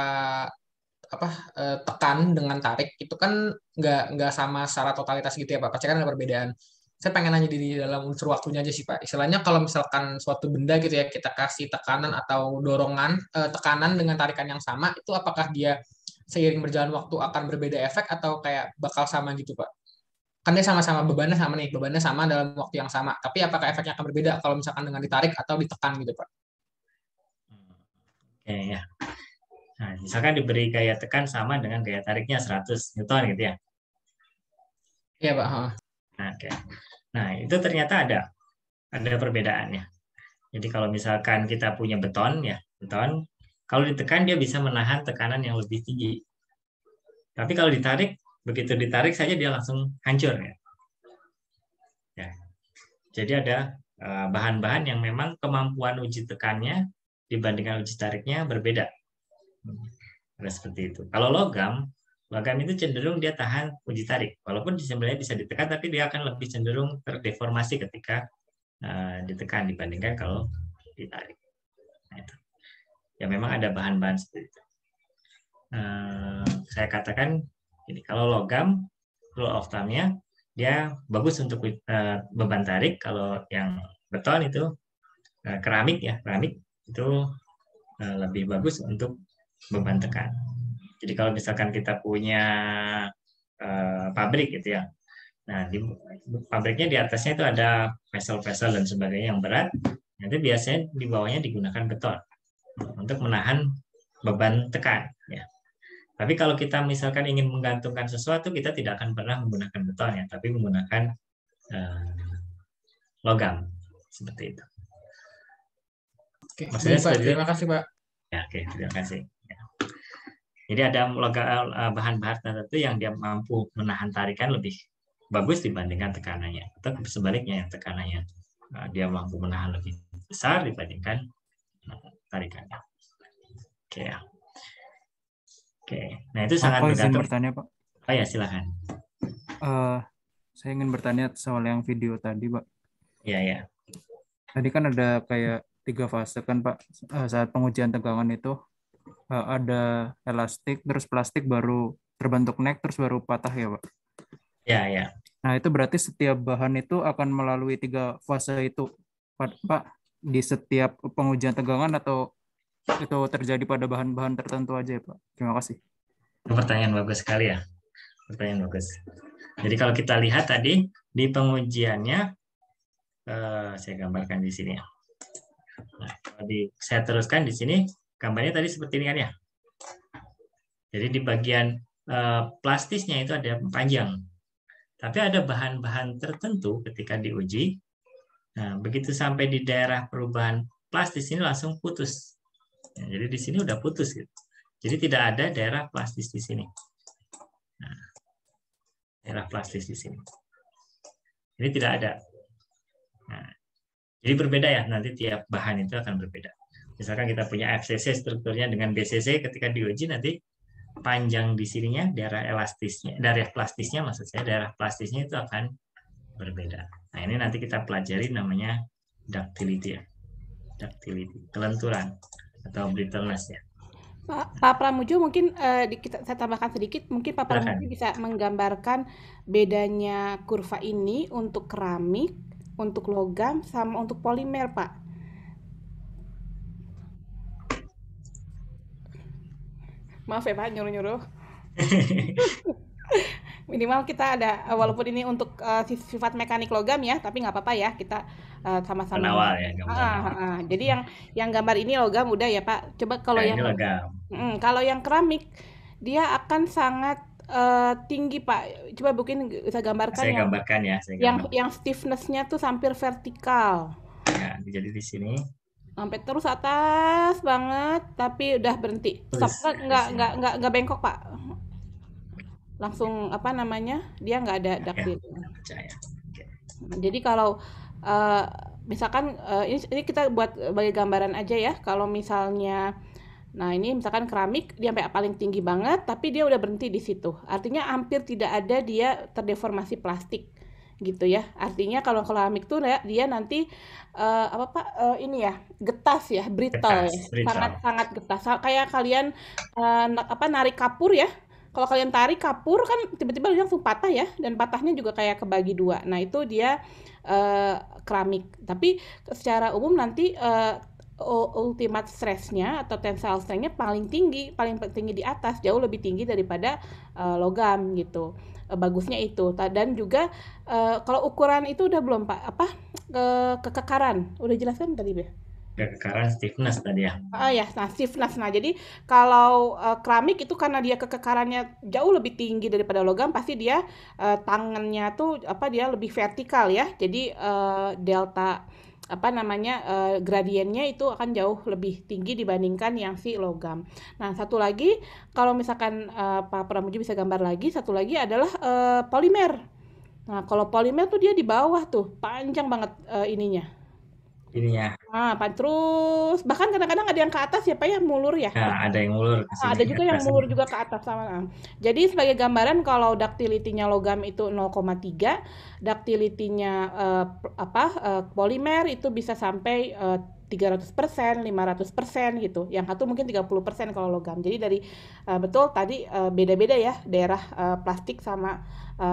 tekan dengan tarik itu kan nggak sama secara totalitas gitu ya Pak, pasti kan ada perbedaan. Saya pengen nanya di dalam unsur waktunya aja sih Pak. Istilahnya kalau misalkan suatu benda gitu ya kita kasih tekanan atau dorongan tekanan dengan tarikan yang sama, itu apakah dia seiring berjalan waktu akan berbeda efek atau kayak bakal sama gitu Pak? Kan dia sama-sama bebannya sama nih, bebannya sama dalam waktu yang sama. Tapi apakah efeknya akan berbeda kalau misalkan dengan ditarik atau ditekan gitu Pak?
Oke ya. Nah, misalkan diberi gaya tekan sama dengan gaya tariknya 100 Newton gitu ya.
Iya Pak.
Nah, oke. Nah, itu ternyata ada perbedaannya. Jadi kalau misalkan kita punya beton ya, beton kalau ditekan dia bisa menahan tekanan yang lebih tinggi. Tapi kalau ditarik, begitu ditarik saja dia langsung hancur ya. Ya. Jadi ada bahan-bahan yang memang kemampuan uji tekannya dibandingkan uji tariknya berbeda. Ada seperti itu. Kalau logam itu cenderung dia tahan uji tarik. Walaupun sebenarnya bisa ditekan, tapi dia akan lebih cenderung terdeformasi ketika ditekan dibandingkan kalau ditarik. Nah, itu. Ya memang ada bahan-bahan seperti itu. Saya katakan ini, kalau logam rule of thumb-nya dia bagus untuk beban tarik. Kalau yang beton itu keramik ya, keramik itu lebih bagus untuk beban tekan. Jadi kalau misalkan kita punya pabrik gitu ya, nah di pabriknya di atasnya itu ada vessel-vessel dan sebagainya yang berat, nanti biasanya di bawahnya digunakan beton untuk menahan beban tekan. Ya. Tapi kalau kita misalkan ingin menggantungkan sesuatu, kita tidak akan pernah menggunakan beton ya, tapi menggunakan logam seperti itu.
Oke, baik Pak. Terima kasih Pak.
Ya, oke, terima kasih. Jadi ada bahan-bahan tertentu yang dia mampu menahan tarikan lebih bagus dibandingkan tekanannya. Atau sebaliknya, yang tekanannya dia mampu menahan lebih besar dibandingkan tarikannya. Oke ya. Oke. Nah itu sangat
Aku izin
bergantung.
bertanya, Pak.
Oh ya, silakan.
Saya ingin bertanya soal yang video tadi, Pak.
Iya, ya.
Tadi kan ada kayak 3 fase kan, Pak. Saat pengujian tegangan itu ada elastik, terus plastik, baru terbentuk neck, terus baru patah ya, Pak?
Ya, ya.
Nah, itu berarti setiap bahan itu akan melalui 3 fase itu, Pak, di setiap pengujian tegangan, atau itu terjadi pada bahan-bahan tertentu aja ya, Pak? Terima kasih.
Pertanyaan bagus sekali ya. Pertanyaan bagus. Jadi kalau kita lihat tadi di pengujiannya, saya gambarkan di sini ya. Nah, saya teruskan di sini, gambarnya tadi seperti ini kan ya. Jadi di bagian plastisnya itu ada panjang. Tapi ada bahan-bahan tertentu ketika diuji. Nah, begitu sampai di daerah perubahan plastis ini langsung putus. Nah, jadi di sini udah putus gitu. Jadi tidak ada daerah plastis di sini. Nah, daerah plastis di sini. Ini tidak ada. Nah, jadi berbeda ya, nanti tiap bahan itu akan berbeda. Misalkan kita punya FCC strukturnya dengan BCC, ketika diuji nanti panjang di sininya, daerah elastisnya, daerah plastisnya maksud saya, daerah plastisnya itu akan berbeda. Nah ini nanti kita pelajari namanya ductility ya, ductility, kelenturan atau brittleness ya.
Pak Pramujo, mungkin saya tambahkan sedikit, mungkin Pak Pramujo bisa menggambarkan bedanya kurva ini untuk keramik, untuk logam, sama untuk polimer, Pak. Maaf ya Pak, nyuruh-nyuruh. Minimal kita ada, walaupun ini untuk sifat mekanik logam ya, tapi nggak apa-apa ya, kita sama-sama.
Penawal ya,
Jadi yang gambar ini logam udah ya Pak. Coba kalau yang
logam.
Kalau yang keramik, dia akan sangat tinggi Pak. Coba mungkin bisa gambarkan.
Saya gambarkan ya.
Yang stiffness-nya tuh hampir vertikal.
Ya, jadi di sini.
Sampai terus atas banget, tapi udah berhenti. Stop, nggak bengkok Pak. Langsung apa namanya? Dia nggak ada ductility. Jadi kalau misalkan ini kita buat sebagai gambaran aja ya. Kalau misalnya, nah ini misalkan keramik dia sampai paling tinggi banget, tapi dia udah berhenti di situ. Artinya hampir tidak ada dia terdeformasi plastik. Gitu ya, artinya kalau keramik tuh dia nanti ini ya, getas ya, brittle ya, sangat getas, kayak kalian narik kapur ya. Kalau kalian tarik kapur kan tiba-tiba langsung patah ya, dan patahnya juga kayak kebagi 2. Nah itu dia keramik. Tapi secara umum nanti ultimate stress-nya atau tensile strength-nya paling tinggi di atas, jauh lebih tinggi daripada logam gitu. Bagusnya itu. Dan juga kalau ukuran itu udah belum Pak, kekekaran udah jelaskan tadi ya?
Kekekaran stiffness tadi ya.
Ya, nah stiffness. Nah jadi kalau keramik itu karena dia kekekarannya jauh lebih tinggi daripada logam, pasti dia tangannya tuh dia lebih vertikal ya. Jadi delta gradiennya itu akan jauh lebih tinggi dibandingkan yang si logam. Nah, satu lagi kalau misalkan Pak Pramujo bisa gambar lagi, satu lagi adalah polimer. Nah, kalau polimer tuh dia di bawah tuh, panjang banget ininya. Nah, terus bahkan kadang-kadang ada yang ke atas ya Pak ya, mulur ya.
Nah, ada yang mulur.
Ada juga yang mulur juga ke atas sama. Jadi sebagai gambaran kalau ductility-nya logam itu 0,3, ductility-nya polimer itu bisa sampai 300%, 500% gitu. Yang satu mungkin 30% kalau logam. Jadi dari betul tadi beda-beda ya daerah plastik sama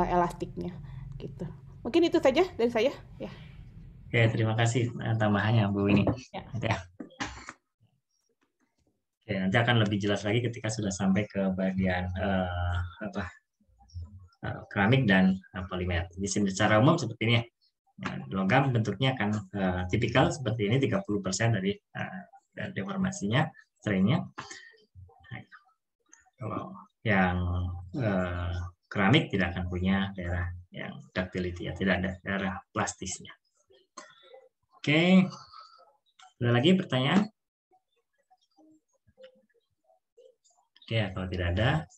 elastiknya gitu. Mungkin itu saja dari saya ya.
Oke, terima kasih tambahannya Bu ini. Ya. Oke, nanti akan lebih jelas lagi ketika sudah sampai ke bagian keramik dan polimer. Di sini secara umum seperti ini ya. Logam bentuknya akan tipikal seperti ini, 30% dari deformasinya, strainnya. Kalau yang keramik tidak akan punya daerah yang ductility ya, tidak ada daerah plastisnya. Oke, ada lagi pertanyaan? Oke, Oke, kalau tidak ada,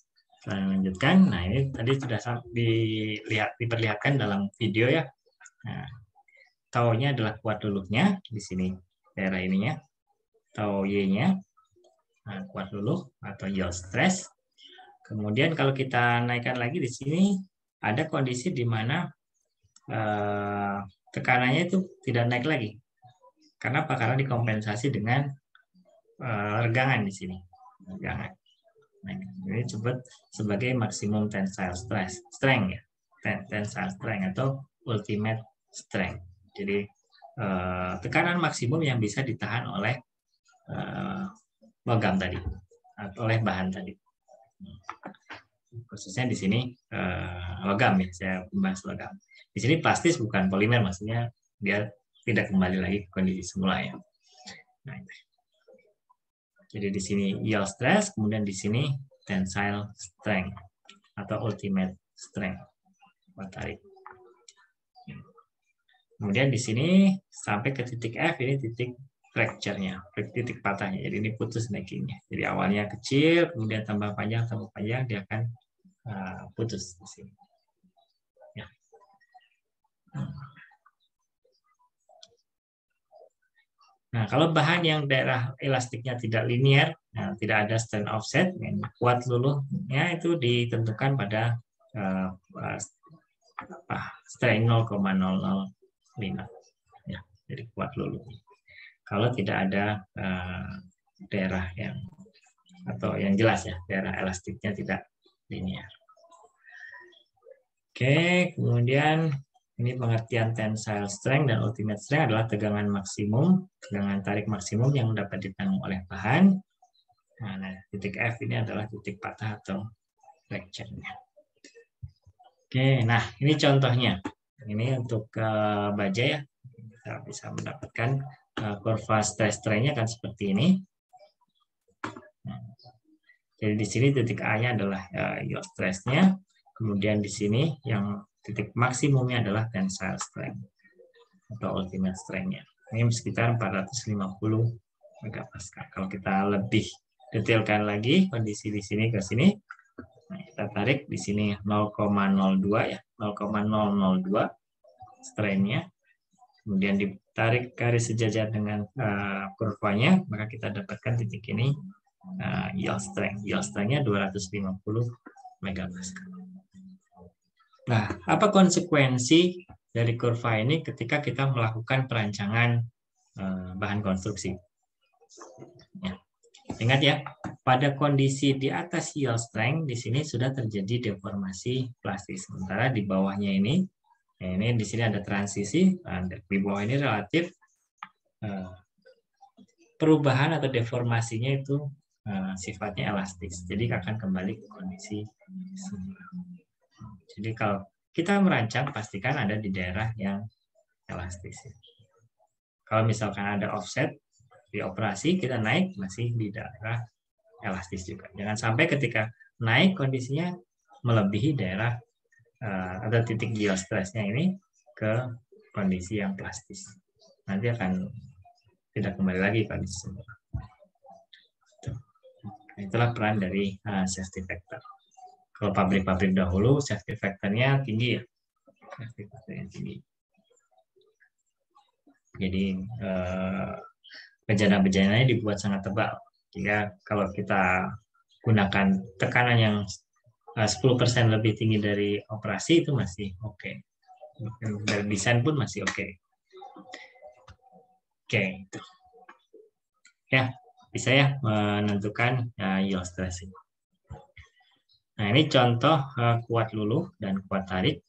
saya lanjutkan. Nah, ini tadi sudah diperlihatkan dalam video ya. Nah, tau-nya adalah kuat luluhnya di sini, daerah ininya. Tau Y-nya, nah, kuat luluh atau yield stress. Kemudian kalau kita naikkan lagi di sini, ada kondisi di mana tekanannya itu tidak naik lagi. Karena apa? Karena dikompensasi dengan regangan di sini. Regangan. Nah, ini disebut sebagai maksimum tensile strength ya. Tensile strength atau ultimate strength. Jadi tekanan maksimum yang bisa ditahan oleh logam tadi, atau oleh bahan tadi. Khususnya di sini logam ya, saya membahas logam. Di sini plastis bukan polimer, maksudnya dia tidak kembali lagi ke kondisi semula ya. Nah, jadi di sini yield stress, kemudian di sini tensile strength atau ultimate strength. Tarik. Kemudian di sini sampai ke titik F, ini titik fracture-nya, titik patahnya. Jadi ini putus snackingnya. Jadi awalnya kecil, kemudian tambah panjang, dia akan putus di sini. Ya. Nah, kalau bahan yang daerah elastiknya tidak linear, tidak ada strain offset, kuat luluhnya itu ditentukan pada strain 0,005. Ya, jadi kuat luluh. Kalau tidak ada daerah yang atau yang jelas ya, daerah elastiknya tidak linear. Oke, kemudian ini pengertian tensile strength dan ultimate strength adalah tegangan maksimum, tegangan tarik maksimum yang dapat ditanggung oleh bahan. Nah, titik F ini adalah titik patah atau fracture-nya. Oke, nah ini contohnya. Ini untuk baja ya, kita bisa mendapatkan kurva stress strain-nya kan seperti ini. Nah, jadi di sini titik A-nya adalah yield stress-nya, kemudian di sini yang titik maksimumnya adalah tensile strength atau ultimate strength-nya. Ini sekitar 450 megapascal. Kalau kita lebih detailkan lagi kondisi di sini ke sini, nah, kita tarik di sini 0,02 ya, 0,002 strain-nya. Kemudian ditarik garis sejajar dengan kurvanya, maka kita dapatkan titik ini yield strength. Yield strength-nya 250 megapascal. Nah, apa konsekuensi dari kurva ini ketika kita melakukan perancangan bahan konstruksi? Ya. Ingat ya, pada kondisi di atas yield strength, di sini sudah terjadi deformasi plastis. Sementara di bawahnya ini di sini ada transisi, di bawah ini relatif perubahan atau deformasinya itu sifatnya elastis. Jadi akan kembali ke kondisi semula. Jadi kalau kita merancang, pastikan ada di daerah yang elastis. Kalau misalkan ada offset di operasi, kita naik masih di daerah elastis juga. Jangan sampai ketika naik kondisinya melebihi daerah atau titik yield stress-nya ini ke kondisi yang plastis. Nanti akan tidak kembali lagi kondisi semula. Itulah peran dari safety factor. Kalau pabrik-pabrik dahulu safety factor-nya tinggi ya. Safety factor-nya tinggi. Jadi bejana-bejananya dibuat sangat tebal. Jika kalau kita gunakan tekanan yang 10% lebih tinggi dari operasi itu masih oke. Dari desain pun masih oke. Oke. Ya, bisa ya menentukan yield stress. Nah, ini contoh kuat luluh dan kuat tarik.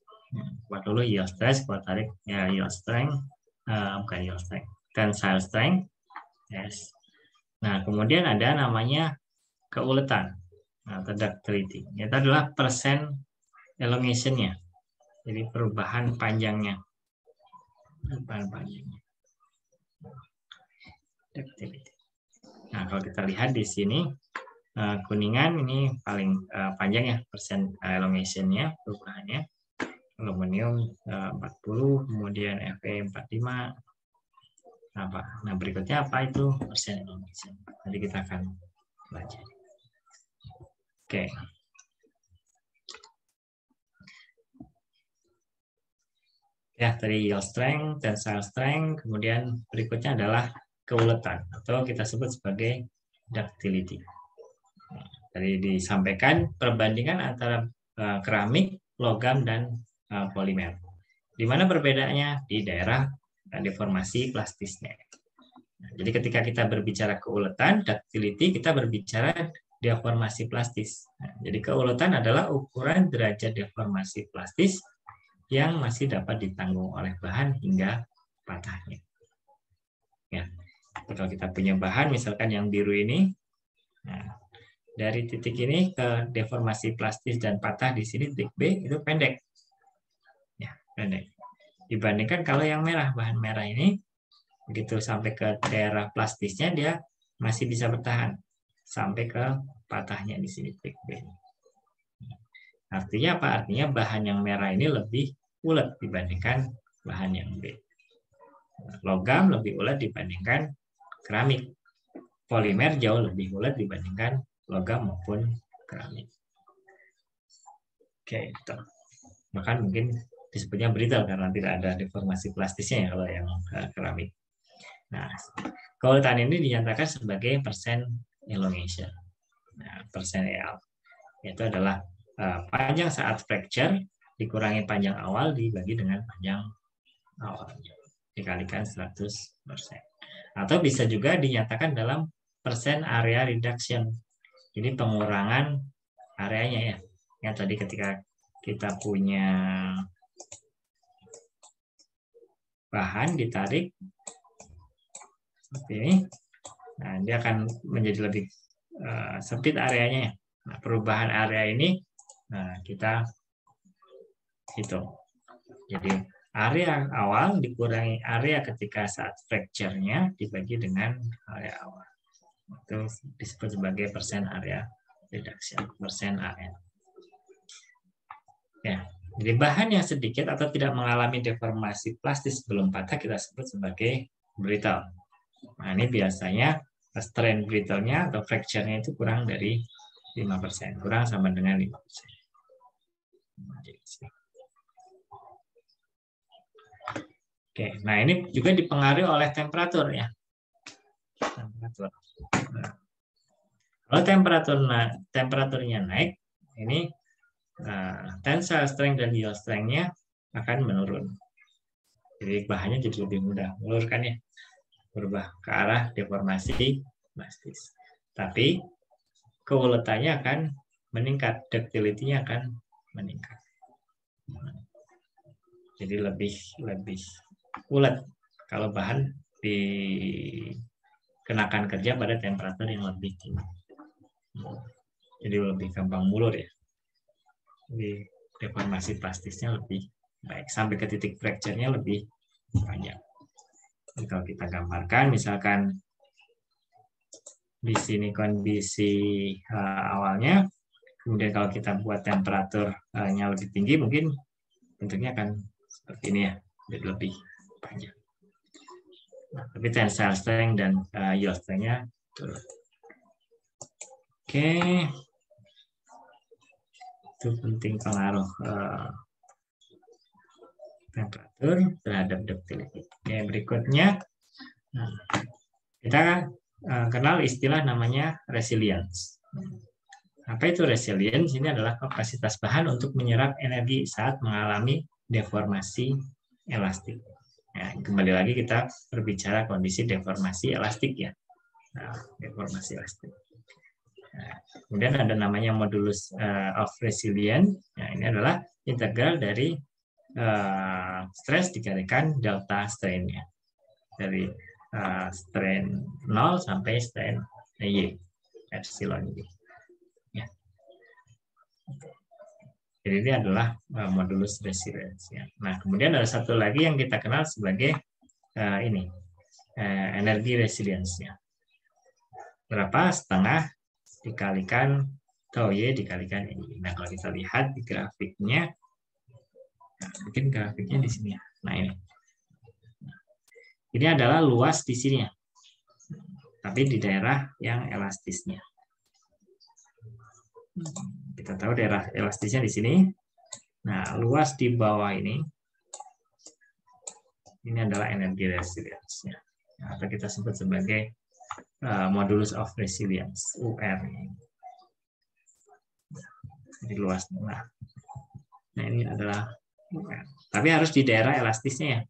Kuat luluh yield stress, kuat tarik ya yield strength, bukan yield strength, tensile strength. Yes. Nah, kemudian ada namanya keuletan atau ductility. Itu adalah persen elongation-nya. Jadi perubahan panjangnya. Perubahan panjangnya. Ductility. Nah, kalau kita lihat di sini kuningan ini paling panjang ya persen elongation-nya, perubahannya. Aluminium 40, kemudian Fe 45. Nah, berikutnya apa itu persen elongation? Nanti kita akan belajar. Oke. Ya, tadi yield strength, tensile strength, kemudian berikutnya adalah keuletan atau kita sebut sebagai ductility. Tadi disampaikan perbandingan antara keramik, logam, dan polimer. Di mana perbedaannya? Di daerah deformasi plastisnya. Nah, jadi ketika kita berbicara keuletan, ductility, kita berbicara deformasi plastis. Nah, jadi keuletan adalah ukuran derajat deformasi plastis yang masih dapat ditanggung oleh bahan hingga patahnya. Ya, kalau kita punya bahan, misalkan yang biru ini, nah, dari titik ini ke deformasi plastis dan patah di sini titik B itu pendek, ya pendek. Dibandingkan kalau yang merah, bahan merah ini begitu sampai ke daerah plastisnya dia masih bisa bertahan sampai ke patahnya di sini titik B. Artinya apa? Artinya bahan yang merah ini lebih ulet dibandingkan bahan yang B. Logam lebih ulet dibandingkan keramik. Polimer jauh lebih ulet dibandingkan logam maupun keramik. Oke, itu. Bahkan mungkin disebutnya brittle karena tidak ada deformasi plastisnya ya kalau yang keramik. Nah, keuletan ini dinyatakan sebagai percent elongation. Nah, percent EL itu adalah panjang saat fracture dikurangi panjang awal dibagi dengan panjang awal dikalikan 100%. Atau bisa juga dinyatakan dalam percent area reduction. Ini pengurangan areanya ya. Yang tadi ketika kita punya bahan ditarik seperti ini, nah dia akan menjadi lebih sempit areanya. Nah, perubahan area ini kita hitung. Jadi area awal dikurangi area ketika saat fracture-nya dibagi dengan area awal. Itu disebut sebagai percent area reduction, percent AN. Ya, jadi bahan yang sedikit atau tidak mengalami deformasi plastis sebelum patah kita sebut sebagai brittle. Nah, ini biasanya strain brittle-nya atau fracture-nya itu kurang dari 5%, kurang sama dengan 5%. Oke, nah ini juga dipengaruhi oleh temperatur ya. Temperatur. Nah, kalau temperaturnya naik, ini tensile strength dan yield strength-nya akan menurun. Jadi bahannya jadi lebih mudah meluruskannya, berubah ke arah deformasi plastis. Tapi keuletannya akan meningkat, ductility-nya akan meningkat. Jadi lebih ulet kalau bahan dikenakan kerja pada temperatur yang lebih tinggi. Jadi lebih gampang mulur ya. Jadi deformasi plastisnya lebih baik sampai ke titik fracture-nya lebih panjang. Jadi kalau kita gambarkan misalkan di sini kondisi awalnya, kemudian kalau kita buat temperaturnya lebih tinggi mungkin bentuknya akan seperti ini ya, jadi lebih panjang. Nah, tapi tensile strength dan yield strength-nya turun. Oke. Itu penting pengaruh temperatur terhadap ductility. Oke, berikutnya kita kenal istilah namanya resilience. Apa itu resilience? Ini adalah kapasitas bahan untuk menyerap energi saat mengalami deformasi elastik. Nah, kembali lagi kita berbicara kondisi deformasi elastik ya. Nah, deformasi elastik. Nah, kemudian ada namanya modulus of resilience. Nah, ini adalah integral dari stres dikalikan delta strain-nya. Dari strain 0 sampai strain Y, epsilon Y. Ya. Jadi ini adalah modulus resilience. Ya. Nah, kemudian ada satu lagi yang kita kenal sebagai energi resilience-nya. Berapa? Setengah dikalikan tau Y dikalikan Y. Nah, kalau kita lihat di grafiknya, nah, mungkin grafiknya di sini ya. Nah, ini adalah luas di sini ya. Tapi di daerah yang elastisnya. Kita tahu daerah elastisnya di sini. Nah, luas di bawah ini adalah energi resilience-nya. Atau kita sebut sebagai modulus of resilience, UR. Jadi luas. Nah, ini adalah UR. Tapi harus di daerah elastisnya ya.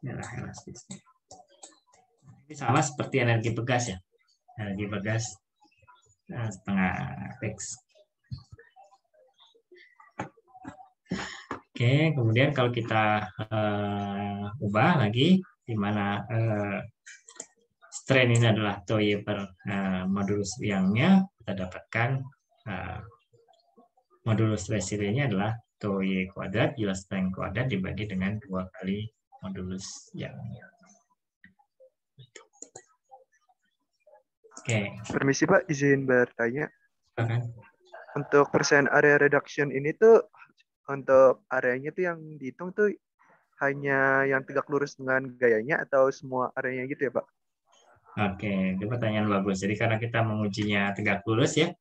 Daerah elastisnya. Ini sama seperti energi pegas ya. Energi pegas setengah X. Oke, kemudian kalau kita ubah lagi, di mana strain ini adalah Toye per modulus Young-nya, kita dapatkan modulus resiliennya adalah Toye kuadrat, yield strength kuadrat dibagi dengan 2 kali modulus Young-nya. Oke.
Permisi Pak, izin bertanya.
Silakan.
Untuk persen area reduction ini tuh, untuk areanya tuh yang dihitung tuh hanya yang tegak lurus dengan gayanya atau semua areanya gitu ya Pak?
Oke, itu pertanyaan bagus. Jadi karena kita mengujinya tegak lurus ya,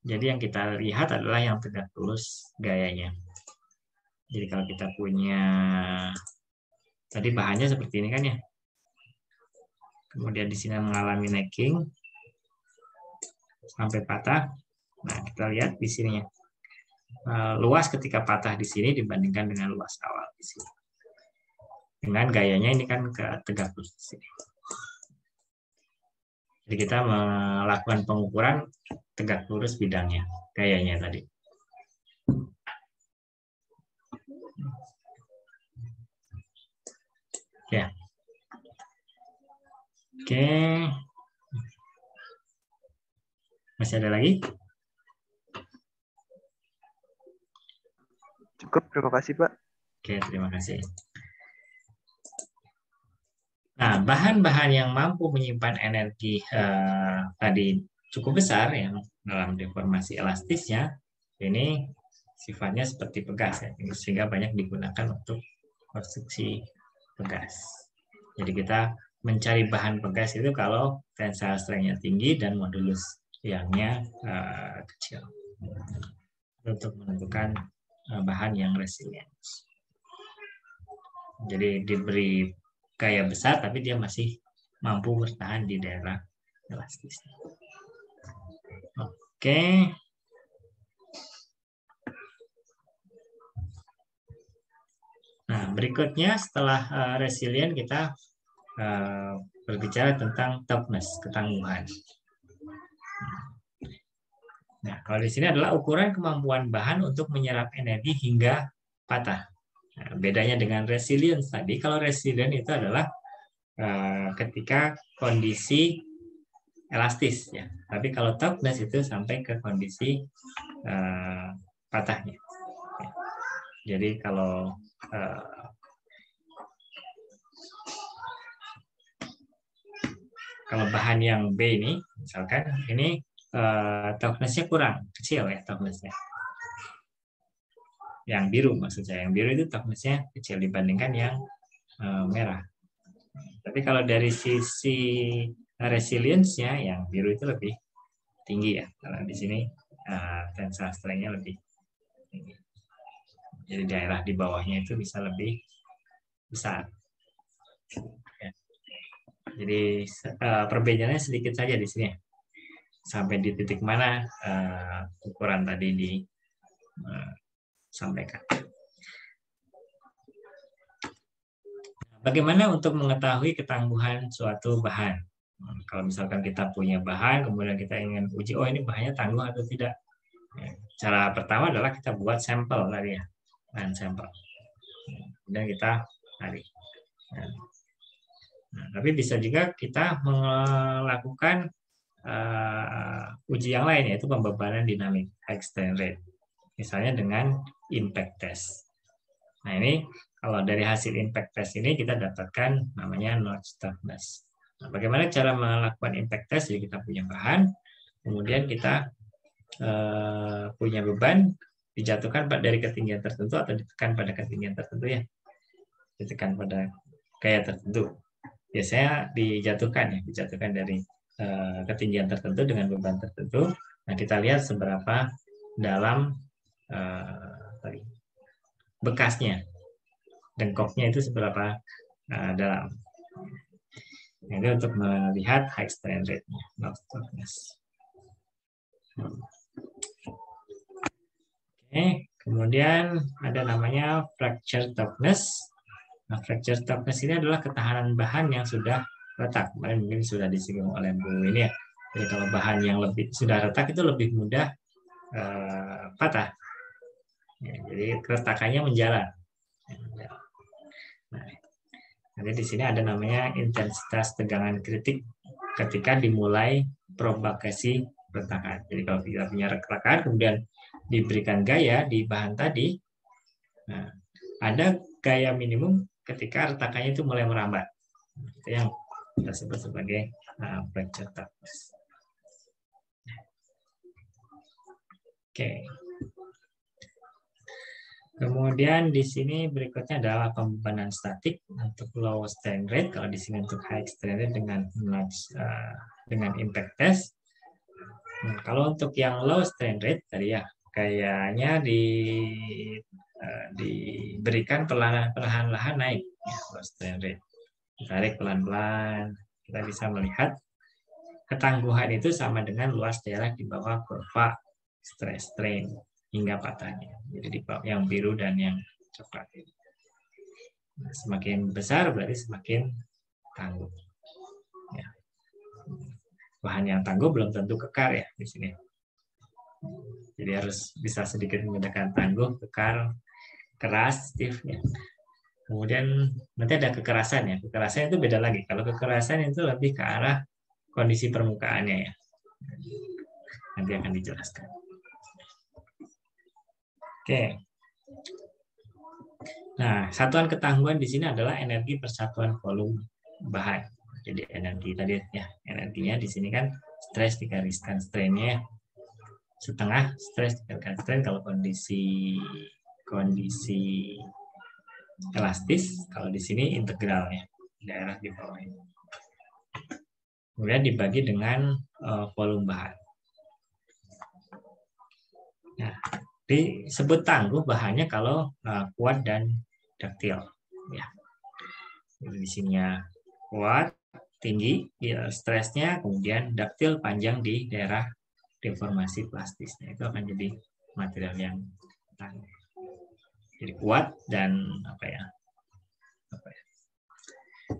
jadi yang kita lihat adalah yang tegak lurus gayanya. Jadi kalau kita punya, tadi bahannya seperti ini kan ya. Kemudian di sini mengalami necking sampai patah. Nah, kita lihat di sininya. Luas ketika patah di sini dibandingkan dengan luas awal di sini. Dengan gayanya ini kan ke tegak lurus di sini. Jadi kita melakukan pengukuran tegak lurus bidangnya, gayanya tadi. Ya. Oke. Masih ada lagi?
Cukup, terima kasih Pak.
Oke, terima kasih. Nah, bahan-bahan yang mampu menyimpan energi tadi cukup besar yang dalam deformasi elastisnya, ini sifatnya seperti pegas ya, sehingga banyak digunakan untuk konstruksi pegas. Jadi kita mencari bahan pegas itu kalau tensile strength-nya tinggi dan modulus Young-nya kecil untuk menentukan bahan yang resilient. Jadi diberi gaya besar, tapi dia masih mampu bertahan di daerah elastis. Oke. Nah, berikutnya setelah resilient kita berbicara tentang toughness, ketangguhan. Nah, kalau di sini adalah ukuran kemampuan bahan untuk menyerap energi hingga patah. Nah, bedanya dengan resilience tadi, kalau resilient itu adalah ketika kondisi elastis ya. Tapi kalau toughness itu sampai ke kondisi patahnya. Jadi kalau bahan yang B ini, misalkan ini toughness-nya kurang, kecil ya toughness-nya. Yang biru maksud saya, yang biru itu toughness-nya kecil dibandingkan yang merah. Tapi kalau dari sisi resilience-nya, yang biru itu lebih tinggi ya. Kalau di sini tensile strength-nya lebih tinggi. Jadi daerah di bawahnya itu bisa lebih besar. Ya. Jadi perbedaannya sedikit saja di sini. Sampai di titik mana ukuran tadi disampaikan. Bagaimana untuk mengetahui ketangguhan suatu bahan? Kalau misalkan kita punya bahan, kemudian kita ingin uji, oh ini bahannya tangguh atau tidak. Cara pertama adalah kita buat sampel tadi ya, bahan sampel. Kemudian kita tarik. Nah, tapi bisa juga kita melakukan uji yang lain, yaitu pembebanan dinamik, extend rate. Misalnya dengan impact test. Nah ini kalau dari hasil impact test ini kita dapatkan namanya notch toughness. Nah, bagaimana cara melakukan impact test? Jadi kita punya bahan, kemudian kita punya beban, dijatuhkan dari ketinggian tertentu atau ditekan pada ketinggian tertentu ya. Ditekan pada gaya tertentu. Biasanya dijatuhkan dari ketinggian tertentu dengan beban tertentu. Nah, kita lihat seberapa dalam bekasnya, dengkoknya itu seberapa dalam. Ini untuk melihat high strain rate-nya, low toughness. Oke, kemudian ada namanya fracture toughness. Nah, fracture toughness ini adalah ketahanan bahan yang sudah retak. Kemarin mungkin sudah disinggung oleh Bu ini ya. Jadi kalau bahan yang lebih sudah retak itu lebih mudah patah. Ya, jadi keretakannya menjalar. Nah, nanti di sini ada namanya intensitas tegangan kritik ketika dimulai propagasi retakan. Jadi kalau kita punya retakan kemudian diberikan gaya di bahan tadi, nah, ada gaya minimum ketika retakannya itu mulai merambat. Itu yang kita sebut sebagai fracture toughness. Oke. Kemudian di sini berikutnya adalah pembebanan statik untuk low strain rate. Kalau di sini untuk high strain rate dengan impact test. Nah, kalau untuk yang low strain rate tadi ya kayaknya diberikan perlahan-lahan naik ya, low strain rate. Ditarik pelan-pelan, kita bisa melihat ketangguhan itu sama dengan luas daerah di bawah kurva stress strain hingga patahnya. Jadi di bawah yang biru dan yang coklat ini. Nah, semakin besar berarti semakin tangguh. Ya. Bahan yang tangguh belum tentu kekar ya di sini. Jadi harus bisa sedikit membedakan tangguh, kekar, keras, stiff ya. Kemudian nanti ada kekerasan ya. Kekerasan itu beda lagi. Kalau kekerasan itu lebih ke arah kondisi permukaannya ya. Nanti akan dijelaskan. Oke. Nah, satuan ketangguhan di sini adalah energi persatuan volume bahan. Jadi energi tadi ya, energinya di sini kan stres dikalikan strainnya setengah, stres dikalikan strain kalau kondisi elastis, kalau di sini integralnya daerah di bawah ini. Kemudian dibagi dengan volume bahan. Nah, disebut tangguh bahannya kalau kuat dan daktil. Ya. Jadi di sininya kuat, tinggi, ya, stresnya, kemudian daktil panjang di daerah deformasi plastisnya. Itu akan jadi material yang tangguh. Jadi kuat dan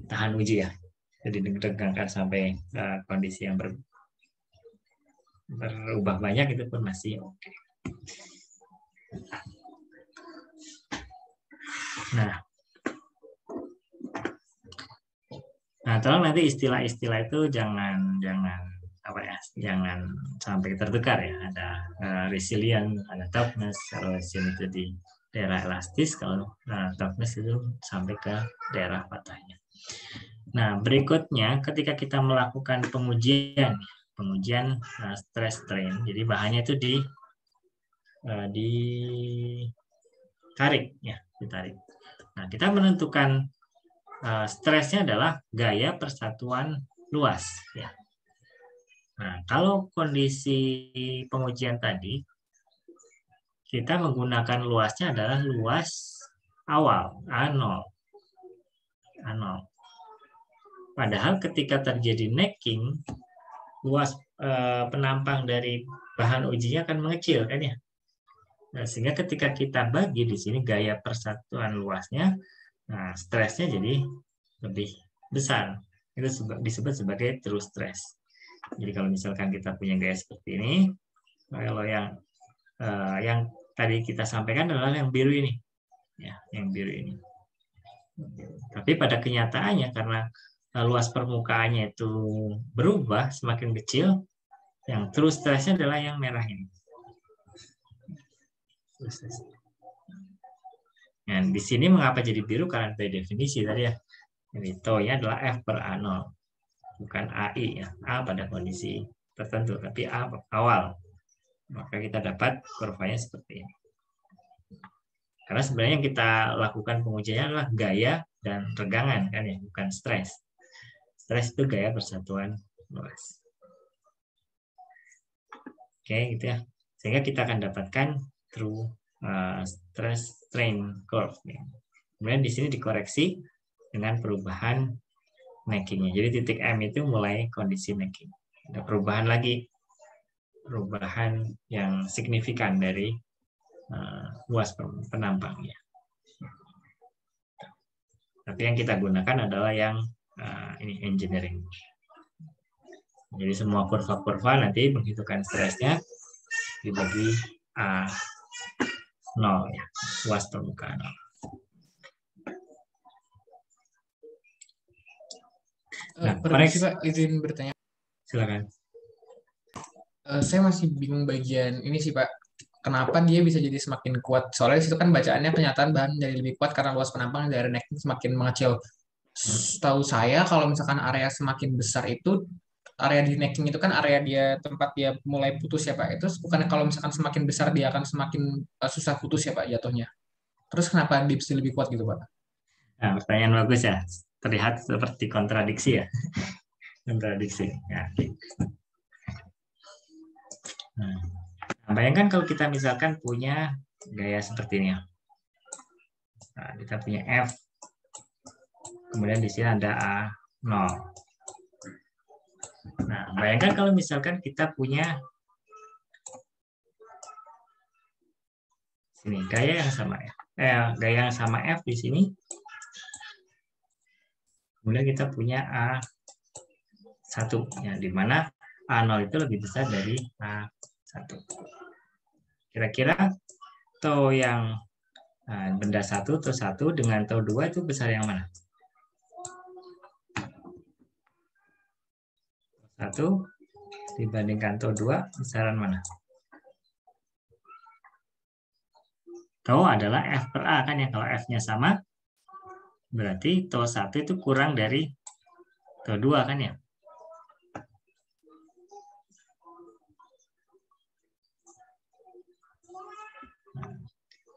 tahan uji ya. Jadi ditegangkan sampai kondisi yang berubah banyak itu pun masih oke. Nah, tolong nanti istilah-istilah itu jangan sampai tertukar ya. Ada resilient, ada toughness. Kalau resilient itu di daerah elastis, kalau toughness itu sampai ke daerah patahnya. Nah, berikutnya ketika kita melakukan pengujian stress strain, jadi bahannya itu ditarik. Nah, kita menentukan stresnya adalah gaya persatuan luas. Ya. Nah, kalau kondisi pengujian tadi, kita menggunakan luasnya adalah luas awal, A0. Padahal ketika terjadi necking, luas penampang dari bahan ujinya akan mengecil kan ya. Nah, sehingga ketika kita bagi di sini gaya persatuan luasnya, nah stresnya jadi lebih besar. Itu disebut sebagai true stress. Jadi kalau misalkan kita punya gaya seperti ini, kalau yang tadi kita sampaikan adalah yang biru ini, ya, yang biru ini. Tapi pada kenyataannya karena luas permukaannya itu berubah semakin kecil, yang true stress-nya adalah yang merah ini. Nah, di sini mengapa jadi biru? Karena dari definisi tadi ya. Jadi tau-nya adalah F per A0. Bukan AI ya. A pada kondisi tertentu, tapi A awal. Maka kita dapat kurvanya seperti ini. Karena sebenarnya yang kita lakukan pengujiannya adalah gaya dan regangan kan ya, bukan stres. Stres itu gaya persatuan luas. Oke, gitu ya. Sehingga kita akan dapatkan through stress strain curve. Kemudian di sini dikoreksi dengan perubahan neckingnya. Jadi titik M itu mulai kondisi necking. Ada perubahan lagi, perubahan yang signifikan dari luas penampangnya. Tapi yang kita gunakan adalah yang ini engineering. Jadi semua kurva-kurva nanti menghitungkan stresnya dibagi A0 ya, luas permukaan. Nah,
permisi Pak, izin bertanya.
Silakan.
Saya masih bingung bagian ini sih Pak. Kenapa dia bisa jadi semakin kuat? Soalnya di situ kan bacaannya kenyataan bahan jadi lebih kuat karena luas penampang dari necking semakin mengecil. Setahu saya kalau misalkan area semakin besar itu, area di necking itu kan area dia tempat dia mulai putus ya Pak. Itu bukan kalau misalkan semakin besar dia akan semakin susah putus ya Pak jatuhnya. Terus kenapa dia bisa lebih kuat gitu Pak?
Nah, pertanyaan bagus ya. Terlihat seperti kontradiksi ya. Kontradiksi. Ya. Nah, bayangkan kalau kita misalkan punya gaya seperti ini ya. Nah, kita punya F. Kemudian di sini ada A0. Nah, bayangkan kalau misalkan kita punya sini gaya yang sama ya. Gaya yang sama F di sini. Kemudian kita punya A1 ya, di mana A0 itu lebih besar dari A1. Kira-kira tau yang benda 1 atau 1 dengan tau 2 itu besar yang mana? 1 dibandingkan tau 2 besaran mana? Tau adalah F per A kan ya, kalau F-nya sama berarti tau 1 itu kurang dari tau 2 kan ya.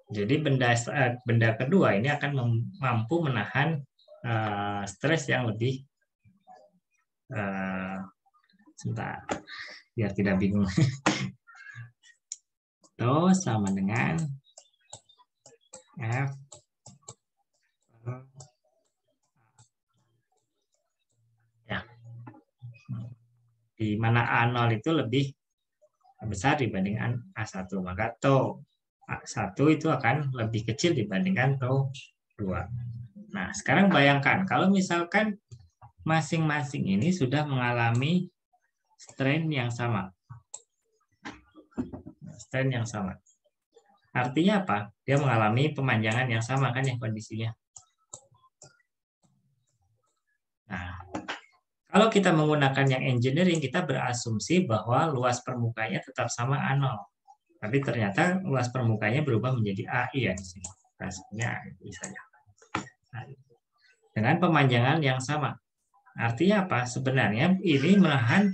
Jadi benda kedua ini akan mampu menahan stres yang lebih sebentar biar tidak bingung. Tau sama dengan F ya. Di mana A0 itu lebih besar dibandingkan A1, maka tau A1 itu akan lebih kecil dibandingkan tau 2. Nah, sekarang bayangkan kalau misalkan masing-masing ini sudah mengalami strain yang sama. Strain yang sama. Artinya apa? Dia mengalami pemanjangan yang sama kan ya kondisinya. Nah, kalau kita menggunakan yang engineering, kita berasumsi bahwa luas permukaannya tetap sama A0. Tapi ternyata luas permukaannya berubah menjadi AI ya di sini. Rasanya misalnya. Nah, dengan pemanjangan yang sama. Artinya apa? Sebenarnya ini menahan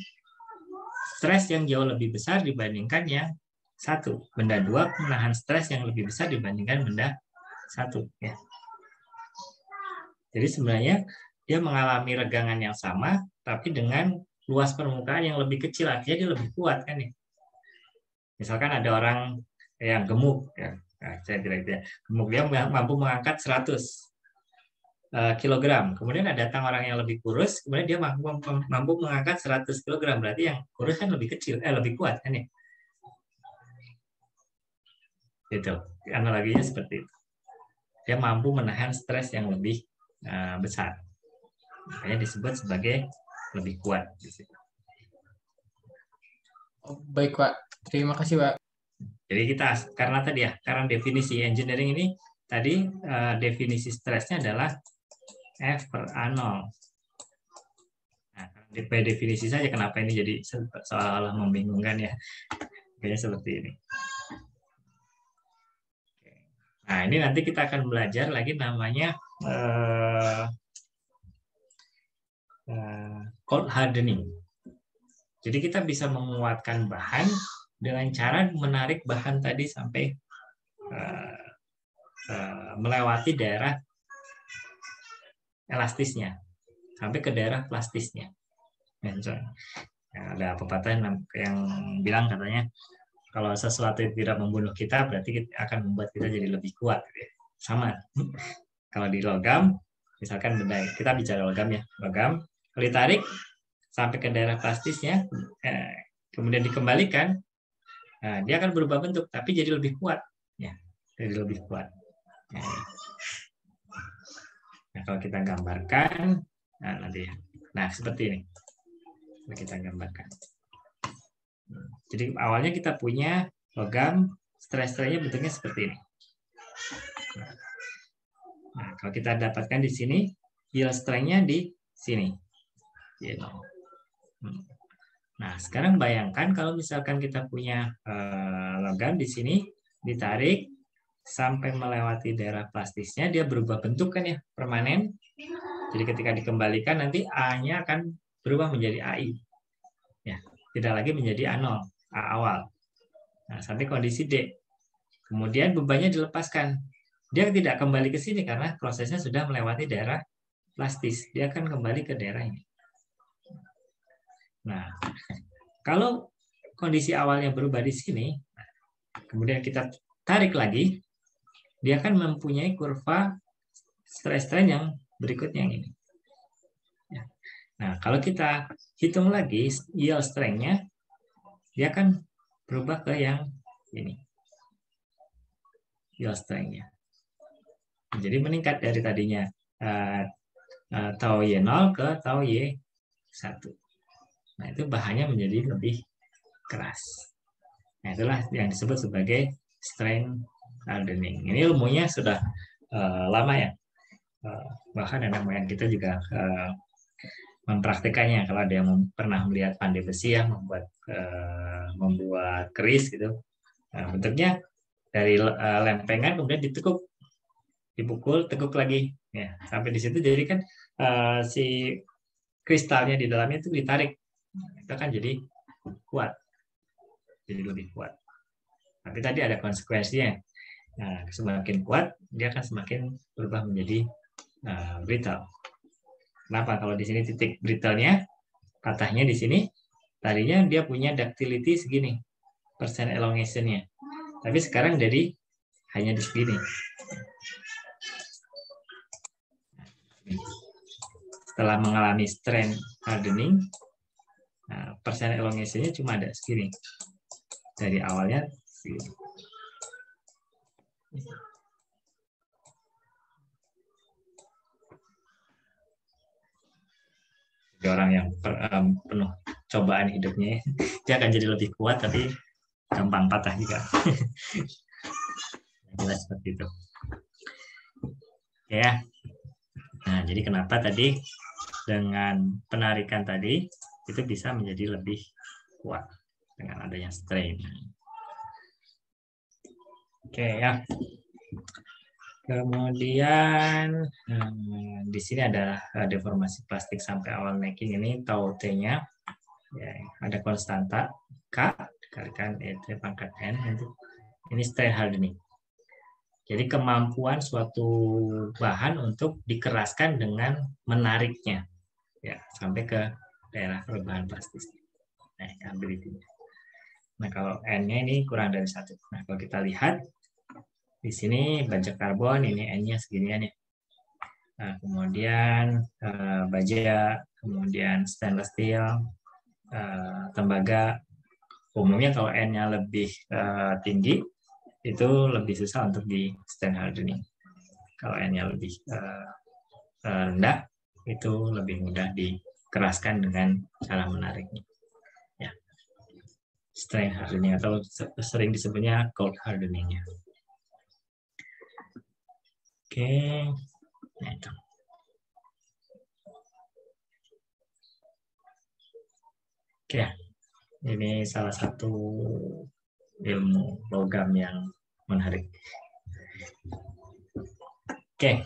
stres yang jauh lebih besar dibandingkan yang 1. Benda 2 menahan stres yang lebih besar dibandingkan benda 1. Ya. Jadi sebenarnya dia mengalami regangan yang sama, tapi dengan luas permukaan yang lebih kecil, artinya dia lebih kuat kan ya. Misalkan ada orang yang gemuk, ya, nah, saya kira gemuk, dia mampu mengangkat 100 kilogram. Kemudian ada datang orang yang lebih kurus, kemudian dia mampu mengangkat 100 kilogram. Berarti yang kurus kan lebih kecil, lebih kuat kan ya. Gitu. Analoginya seperti itu. Dia mampu menahan stres yang lebih besar. Makanya disebut sebagai lebih kuat.
Oh, baik Pak, terima kasih Pak.
Jadi kita karena definisi engineering ini tadi definisi stresnya adalah F per A0. Nah, by definisi saja kenapa ini jadi seolah-olah membingungkan ya. Kayaknya seperti ini. Nah, ini nanti kita akan belajar lagi namanya cold hardening. Jadi kita bisa menguatkan bahan dengan cara menarik bahan tadi sampai melewati daerah elastisnya, sampai ke daerah plastisnya. Ada pepatah yang bilang katanya Kalau sesuatu yang tidak membunuh kita, berarti akan membuat kita jadi lebih kuat. Sama. Kalau di logam, misalkan benda, kita bicara logam ya, logam, kalau ditarik sampai ke daerah plastisnya, kemudian dikembalikan, dia akan berubah bentuk, tapi jadi lebih kuat. Ya, jadi lebih kuat. Nah, kalau kita gambarkan, nah seperti ini. Kita gambarkan. Jadi awalnya kita punya logam, stres-stresnya bentuknya seperti ini. Nah, kalau kita dapatkan di sini, yield strength-nya di sini. Nah, sekarang bayangkan kalau misalkan kita punya logam di sini, ditarik sampai melewati daerah plastisnya, dia berubah bentuk kan ya, permanen. Jadi ketika dikembalikan nanti A-nya akan berubah menjadi AI. Ya, tidak lagi menjadi A0, A awal. Nah, sampai kondisi D. Kemudian bebannya dilepaskan. Dia tidak kembali ke sini karena prosesnya sudah melewati daerah plastis. Dia akan kembali ke daerah ini. Nah, kalau kondisi awalnya berubah di sini, kemudian kita tarik lagi, dia akan mempunyai kurva stres-stres yang berikutnya yang ini. Nah, kalau kita hitung lagi yield strength-nya, dia akan berubah ke yang ini. Yield strength-nya. Jadi meningkat dari tadinya tau Y0 ke tau Y1. Nah, itu bahannya menjadi lebih keras. Nah, itulah yang disebut sebagai strength hardening. Ini ilmunya sudah lama ya. Bahkan nenek moyang kita juga mempraktikannya. Kalau ada yang pernah melihat pandai besi ya, membuat keris gitu. Nah, bentuknya dari lempengan kemudian ditekuk, dipukul, tekuk lagi. Ya, sampai di situ jadi kan si kristalnya di dalamnya itu ditarik. Itu kan jadi kuat. Jadi lebih kuat. Tapi tadi ada konsekuensinya. Nah, semakin kuat, dia akan semakin berubah menjadi brittle. Kenapa? Kalau di sini titik brittle-nya, patahnya di sini, tadinya dia punya ductility segini, persen elongation-nya. Tapi sekarang jadi hanya di segini. Setelah mengalami strength hardening, persen elongation-nya cuma ada segini. Dari awalnya segini. Orang yang penuh cobaan hidupnya, dia akan jadi lebih kuat tapi gampang patah juga. Jelas seperti itu. Ya. Nah, jadi kenapa tadi dengan penarikan tadi itu bisa menjadi lebih kuat dengan adanya strain. Oke ya. Kemudian di sini ada deformasi plastik sampai awal necking ini tau T-nya ya, ada konstanta K dikalikan ET pangkat N. Ini strain hardening. Jadi kemampuan suatu bahan untuk dikeraskan dengan menariknya ya sampai ke daerah perubahan plastis. Nah, nah kalau N-nya ini kurang dari 1. Nah, kalau kita lihat di sini baja karbon, ini N-nya seginian ya. Nah, kemudian baja, kemudian stainless steel, tembaga. Umumnya kalau N-nya lebih tinggi, itu lebih susah untuk di strain hardening. Kalau N-nya lebih rendah, itu lebih mudah dikeraskan dengan cara menariknya. Ya. Strain hardening atau sering disebutnya cold hardening-nya. Oke, nah itu. Oke, ini salah satu ilmu logam yang menarik. Oke,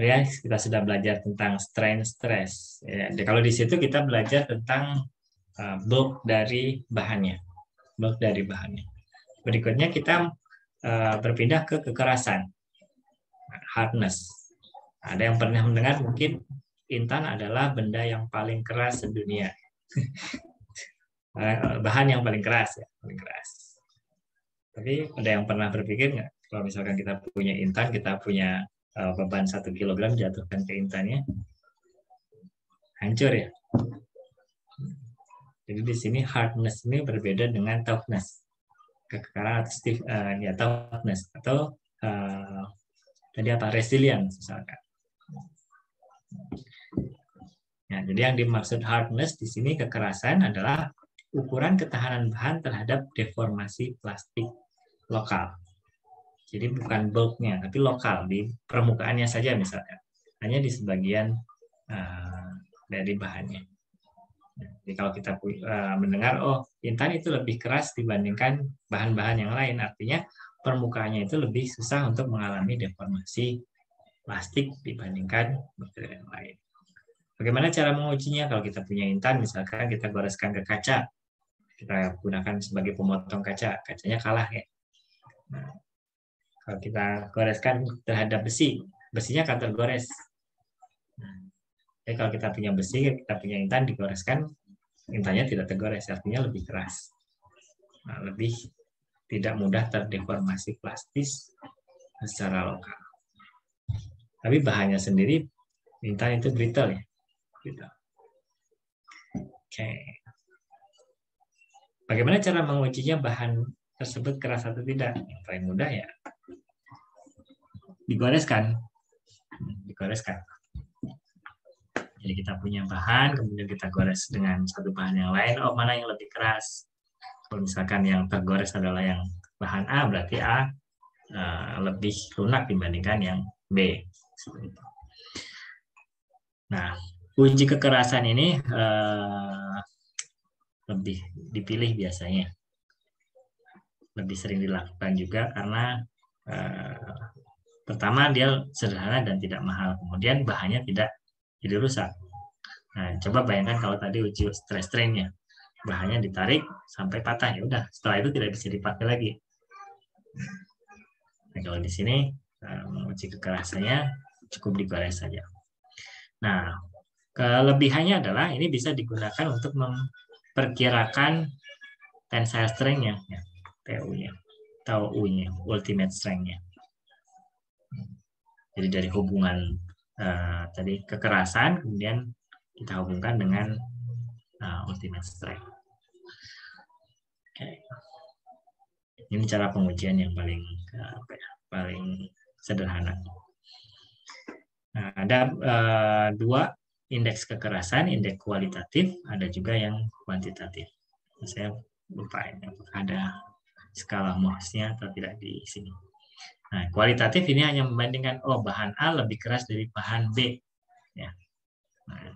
ya kita sudah belajar tentang strain stress. Ya, kalau di situ kita belajar tentang bulk dari bahannya, Berikutnya kita berpindah ke kekerasan. Hardness. Ada yang pernah mendengar mungkin intan adalah benda yang paling keras sedunia. bahan yang paling keras ya, paling keras. Tapi ada yang pernah berpikir nggak, kalau misalkan kita punya intan, kita punya beban 1 kilogram jatuhkan ke intannya, hancur ya. Jadi di sini hardness ini berbeda dengan toughness, kekerasan atau stiff, ya toughness atau tadi apa, resilience misalkan. Ya, jadi yang dimaksud hardness di sini kekerasan adalah ukuran ketahanan bahan terhadap deformasi plastik lokal. Jadi bukan bulknya, tapi lokal di permukaannya saja misalnya, hanya di sebagian dari bahannya. Jadi kalau kita mendengar, oh intan itu lebih keras dibandingkan bahan-bahan yang lain, artinya permukaannya itu lebih susah untuk mengalami deformasi plastik dibandingkan material yang lain. Bagaimana cara mengujinya? Kalau kita punya intan, misalkan kita goreskan ke kaca, kita gunakan sebagai pemotong kaca, kacanya kalah ya. Nah, kalau kita goreskan terhadap besi, besinya akan tergores. Jadi kalau kita punya besi, kita punya intan, digoreskan, intannya tidak tergores, artinya lebih keras. Nah, lebih tidak mudah terdeformasi plastis secara lokal. Tapi bahannya sendiri, intan itu brittle ya. Oke. Bagaimana cara mengujinya bahan tersebut keras atau tidak? Yang paling mudah ya digoreskan. Jadi kita punya bahan, kemudian kita gores dengan satu bahan yang lain. Oh, mana yang lebih keras? Kalau misalkan yang tergores adalah yang bahan A, berarti A lebih lunak dibandingkan yang B. Nah, uji kekerasan ini lebih dipilih biasanya. Lebih sering dilakukan juga karena pertama dia sederhana dan tidak mahal. Kemudian bahannya tidak jadi rusak. Nah, coba bayangkan kalau tadi uji stress strain-nya. Bahannya ditarik sampai patah, ya udah. Setelah itu tidak bisa dipakai lagi. Nah, kalau di sini uji kekerasannya cukup digores saja. Nah, kelebihannya adalah ini bisa digunakan untuk memperkirakan tensile strength-nya, ya, TU-nya, atau U-nya, ultimate strength-nya. Jadi dari hubungan tadi kekerasan, kemudian kita hubungkan dengan ultimate strength. Okay. Ini cara pengujian yang paling sederhana. Nah, ada dua indeks kekerasan, indeks kualitatif, ada juga yang kuantitatif. Saya lupa ini apakah ada skala Mohsnya atau tidak di sini. Nah, kualitatif ini hanya membandingkan, oh bahan A lebih keras dari bahan B. Ya. Nah,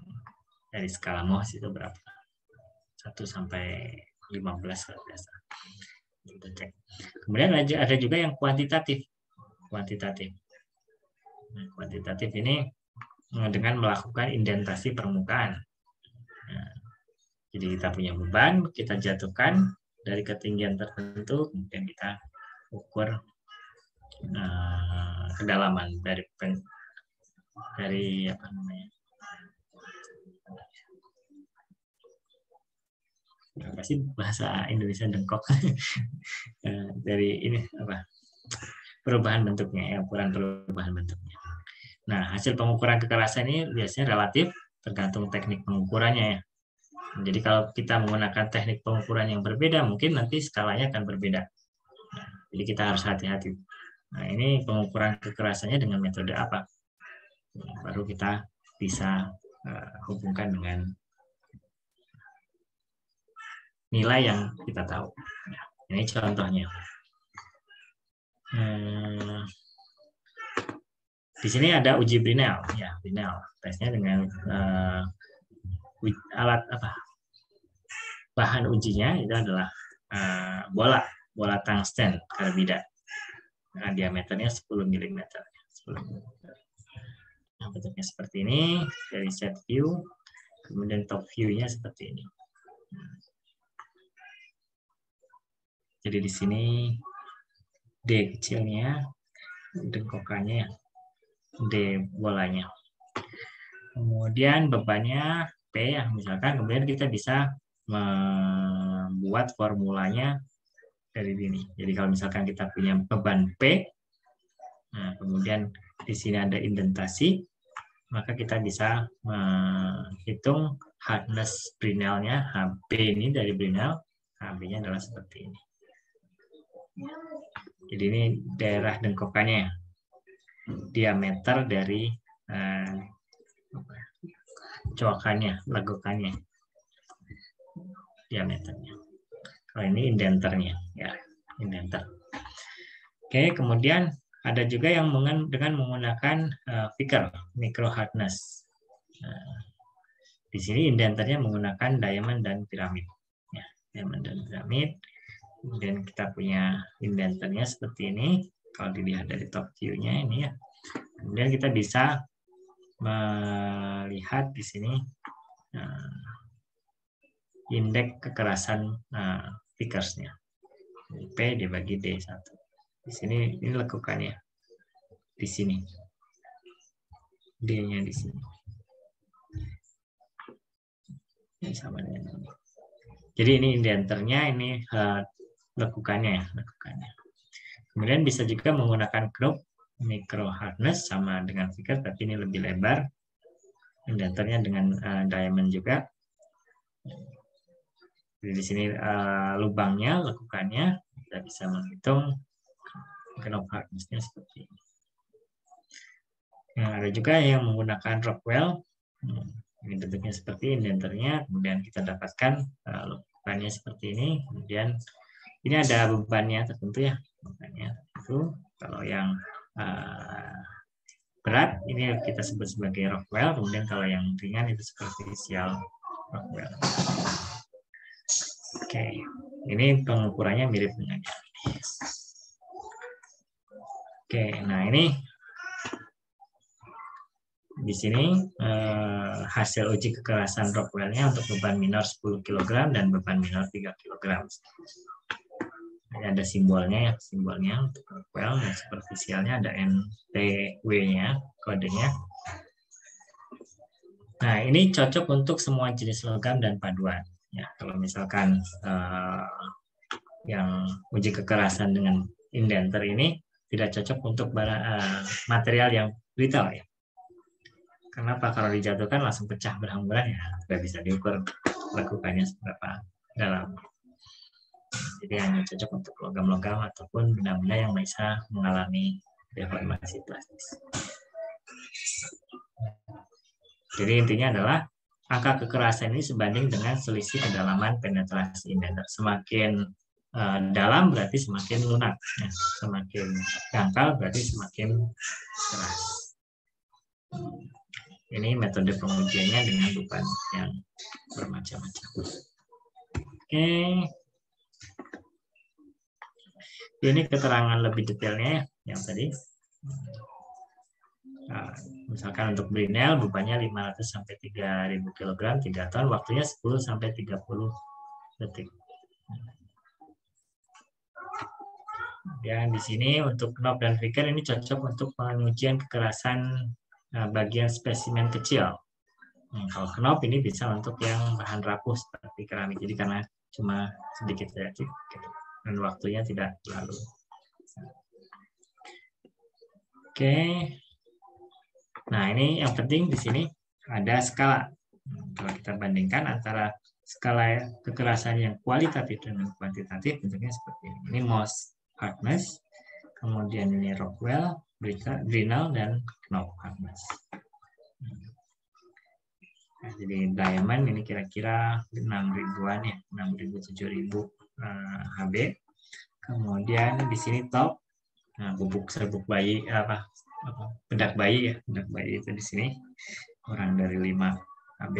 dari skala Mohs itu berapa? 1 sampai 15 kalau biasa. Kita cek. Kemudian ada juga yang kuantitatif. Nah, kuantitatif ini dengan melakukan indentasi permukaan. Nah, jadi kita punya beban, kita jatuhkan dari ketinggian tertentu, kemudian kita ukur kedalaman dari apa namanya? Apa sih bahasa Indonesia dengkok? Dari ini apa? Perubahan bentuknya, ya, ukuran perubahan bentuknya. Nah, hasil pengukuran kekerasan ini biasanya relatif, tergantung teknik pengukurannya ya. Jadi kalau kita menggunakan teknik pengukuran yang berbeda, mungkin nanti skalanya akan berbeda. Nah, jadi kita harus hati-hati. Nah, ini pengukuran kekerasannya dengan metode apa? Baru kita bisa hubungkan dengan nilai yang kita tahu. Nah, ini contohnya. Di sini ada uji Brinell, ya Brinell. Tesnya dengan alat apa? Bahan ujinya itu adalah bola tungsten karbida. Nah, diameternya 10 mm. Nah, bentuknya seperti ini dari set view, kemudian top view-nya seperti ini. Jadi di sini D kecilnya, dengkokannya, D bolanya. Kemudian bebannya P ya, misalkan. Kemudian kita bisa buat formulanya dari ini. Jadi kalau misalkan kita punya beban P, nah, kemudian di sini ada indentasi, maka kita bisa menghitung hardness Brinell-nya, HB ini dari Brinell, HB-nya adalah seperti ini. Jadi ini daerah dengkokannya, diameter dari coakannya, legokannya, diameternya. Kalau ini indenternya, ya, indenter. Oke, kemudian ada juga yang dengan menggunakan Vickers micro hardness. Di sini indenternya menggunakan diamond dan piramid. Ya, diamond dan piramid. Kemudian kita punya indenternya seperti ini. Kalau dilihat dari top view-nya ini ya. Kemudian kita bisa melihat di sini indeks kekerasan Vickers-nya. P dibagi D1. Di sini ini lekukannya. Di sini. D-nya di sini. Ini sama dengan ini. Jadi ini indenternya, ini lekukannya ya, lekukannya. Kemudian bisa juga menggunakan knob micro hardness sama dengan Vickers, tapi ini lebih lebar. Indenternya dengan diamond juga. Jadi di sini lubangnya, lekukannya, kita bisa menghitung knob hardness-nya seperti ini. Nah, ada juga yang menggunakan Rockwell. Ini bentuknya seperti indenternya, kemudian kita dapatkan lekukannya seperti ini. Kemudian ini ada bebannya tertentu ya, bebannya itu. Kalau yang berat ini kita sebut sebagai Rockwell, kemudian kalau yang ringan itu superficial Rockwell. Oke, ini pengukurannya mirip dengan yang ini. Oke, nah ini di sini hasil uji kekerasan Rockwell-nya untuk beban minor 10 kg dan beban minor 3 kg. Ini ada simbolnya ya, simbolnya untuk Rockwell, dan superficialnya ada NTW-nya, kodenya. Nah, ini cocok untuk semua jenis logam dan paduan. Ya, kalau misalkan yang uji kekerasan dengan indenter ini tidak cocok untuk material yang brittle ya. Kenapa? Kalau dijatuhkan langsung pecah berhamburan ya, tidak bisa diukur lekukannya seberapa dalam. Jadi hanya cocok untuk logam-logam ataupun benda-benda yang bisa mengalami deformasi plastis. Jadi intinya adalah angka kekerasan ini sebanding dengan selisih kedalaman penetrasi indenter. Semakin dalam berarti semakin lunak, ya. Semakin dangkal berarti semakin keras. Ini metode pengujiannya dengan beban yang bermacam-macam. Oke. Ini keterangan lebih detailnya yang tadi. Nah, misalkan untuk Brinell bebannya 500 sampai 3000 kg 3 ton, waktunya 10 sampai 30 detik. Dan di sini untuk knob dan Vickers ini cocok untuk pengujian kekerasan bagian spesimen kecil. Kalau knob ini bisa untuk yang bahan rapuh seperti keramik. Jadi karena cuma sedikit saja dan waktunya tidak terlalu. Oke. Nah, ini yang penting di sini ada skala. Kalau kita bandingkan antara skala kekerasan yang kualitatif dengan kuantitatif, bentuknya seperti ini. Ini Mohs hardness, kemudian ini Rockwell, Brinell, dan knob hardness. Nah, jadi diamond ini kira-kira 6.000-an ya, 6.000 7.000 HB. Kemudian di sini top, nah, bubuk serbuk bayi bedak bayi ya, bedak bayi itu di sini kurang dari 5 HB.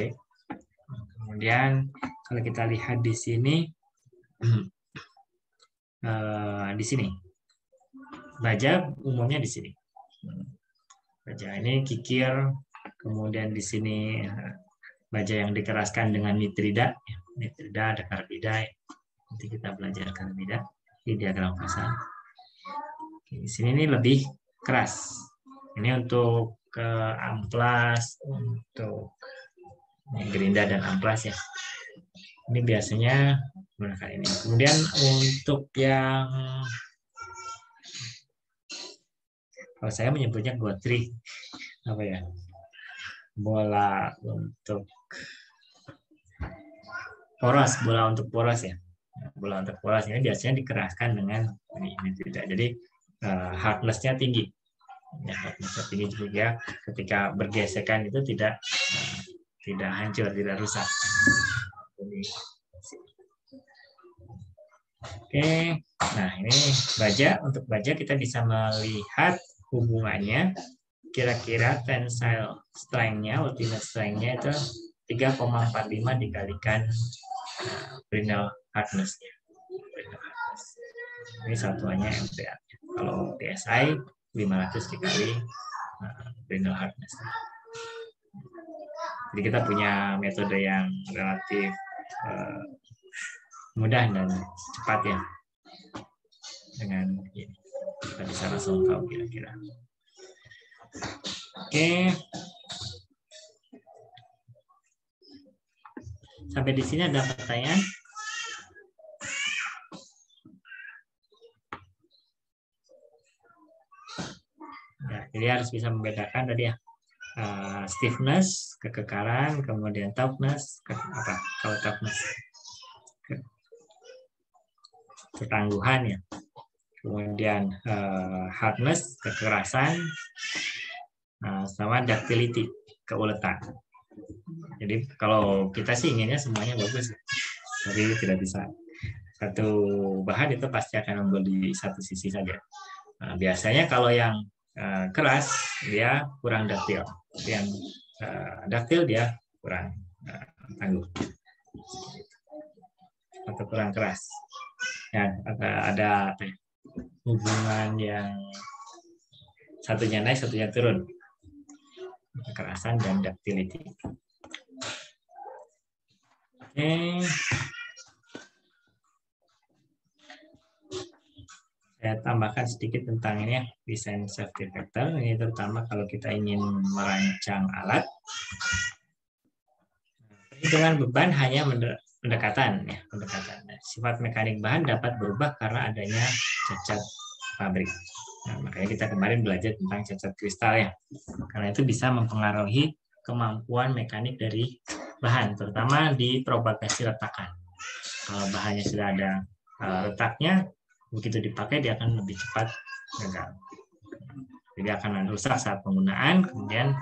Kemudian kalau kita lihat di sini baja umumnya di sini. Baja ini kikir, kemudian di sini baja yang dikeraskan dengan nitrida, nitrida ada karbida. Nanti kita belajar karbida di diagram fasa. Di sini ini lebih keras. Ini untuk amplas, untuk gerinda dan amplas ya. Ini biasanya menggunakan ini. Kemudian untuk yang kalau saya menyebutnya gotri, apa ya, bola untuk poros, bola untuk poros ya. Bola untuk poros ini biasanya dikeraskan dengan ini tidak. Jadi hardness-nya tinggi. Ya, hardness-nya tinggi juga ketika bergesekan itu tidak hancur, tidak rusak. Oke, nah ini baja. Untuk baja kita bisa melihat hubungannya, kira-kira tensile strength-nya, ultimate strength-nya itu 3,45 dikalikan brittle hardness-nya. Ini satuannya MPa. Kalau PSI 500 dikali brittle hardness. Jadi kita punya metode yang relatif mudah dan cepat ya. Dengan ini kita bisa langsung tahu kira-kira. Oke. Sampai di sini ada pertanyaan? Ya, jadi harus bisa membedakan tadi ya. Stiffness, kekekalan, kemudian toughness, kalau toughness, ketangguhan ya. Kemudian hardness, kekerasan, sama ductility, keuletan. Jadi kalau kita sih inginnya semuanya bagus, tapi tidak bisa. Satu bahan itu pasti akan unggul di satu sisi saja. Nah, biasanya kalau yang keras dia kurang duktil, yang duktil dia kurang tangguh atau kurang keras. Ya, ada hubungan yang satunya naik, satunya turun. Kekerasan dan ductility. Oke. Saya tambahkan sedikit tentang ini ya, desain safety factor. Ini terutama kalau kita ingin merancang alat. Perhitungan beban hanya pendekatan ya, pendekatan. Sifat mekanik bahan dapat berubah karena adanya cacat pabrik. Nah, makanya kita kemarin belajar tentang cacat kristal ya. Karena itu bisa mempengaruhi kemampuan mekanik dari bahan, terutama di propagasi retakan. Kalau bahannya sudah ada retaknya, begitu dipakai dia akan lebih cepat gagal. Jadi akan rusak saat penggunaan. Kemudian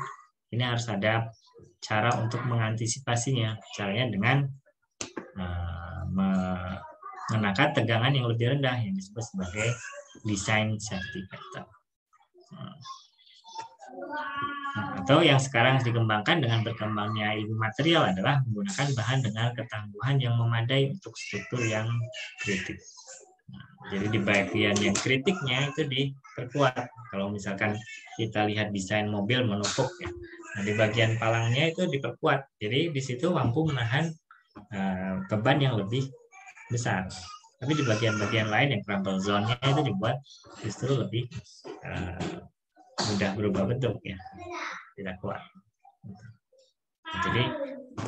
ini harus ada cara untuk mengantisipasinya. Caranya dengan mengenakan tegangan yang lebih rendah yang disebut sebagai design safety factor. Atau yang sekarang dikembangkan dengan berkembangnya ilmu material adalah menggunakan bahan dengan ketangguhan yang memadai untuk struktur yang kritik. Jadi di bagian yang kritiknya itu diperkuat. Kalau misalkan kita lihat desain mobil menumpuk ya, nah di bagian palangnya itu diperkuat. Jadi di situ mampu menahan beban yang lebih besar. Tapi di bagian-bagian lain yang crumple zone-nya itu dibuat justru lebih mudah berubah bentuk ya, tidak kuat. Jadi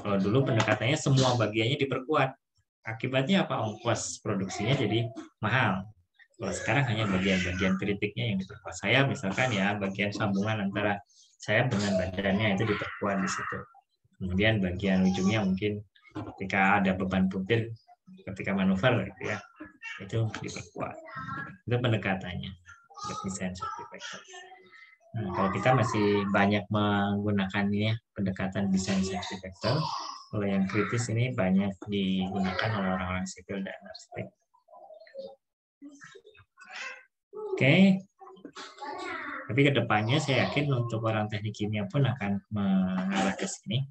kalau dulu pendekatannya semua bagiannya diperkuat. Akibatnya apa? Ongkos produksinya jadi mahal. Kalau sekarang hanya bagian-bagian kritiknya yang diperkuat. Saya misalkan ya bagian sambungan antara sayap dengan badannya itu diperkuat di situ. Kemudian bagian ujungnya mungkin ketika ada beban butir ketika manuver gitu ya, itu diperkuat. Itu pendekatannya. Desain safety factor. Nah, kalau kita masih banyak menggunakan ini ya, pendekatan desain safety factor, kalau yang kritis ini banyak digunakan oleh orang-orang sipil dan arsitek. Oke. Tapi kedepannya saya yakin untuk orang teknik kimia pun akan mengarah ke sini.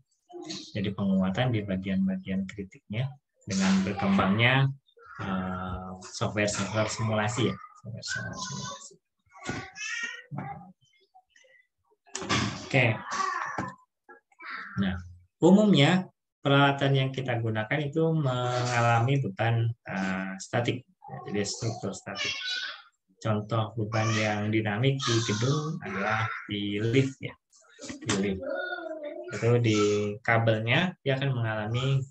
Jadi penguatan di bagian-bagian kritiknya dengan berkembangnya software-software simulasi ya. Software simulasi. Oke. Nah, umumnya peralatan yang kita gunakan itu mengalami beban statik, jadi struktur statik. Contoh beban yang dinamik di gedung adalah di lift ya, di lift. Itu di kabelnya dia akan mengalami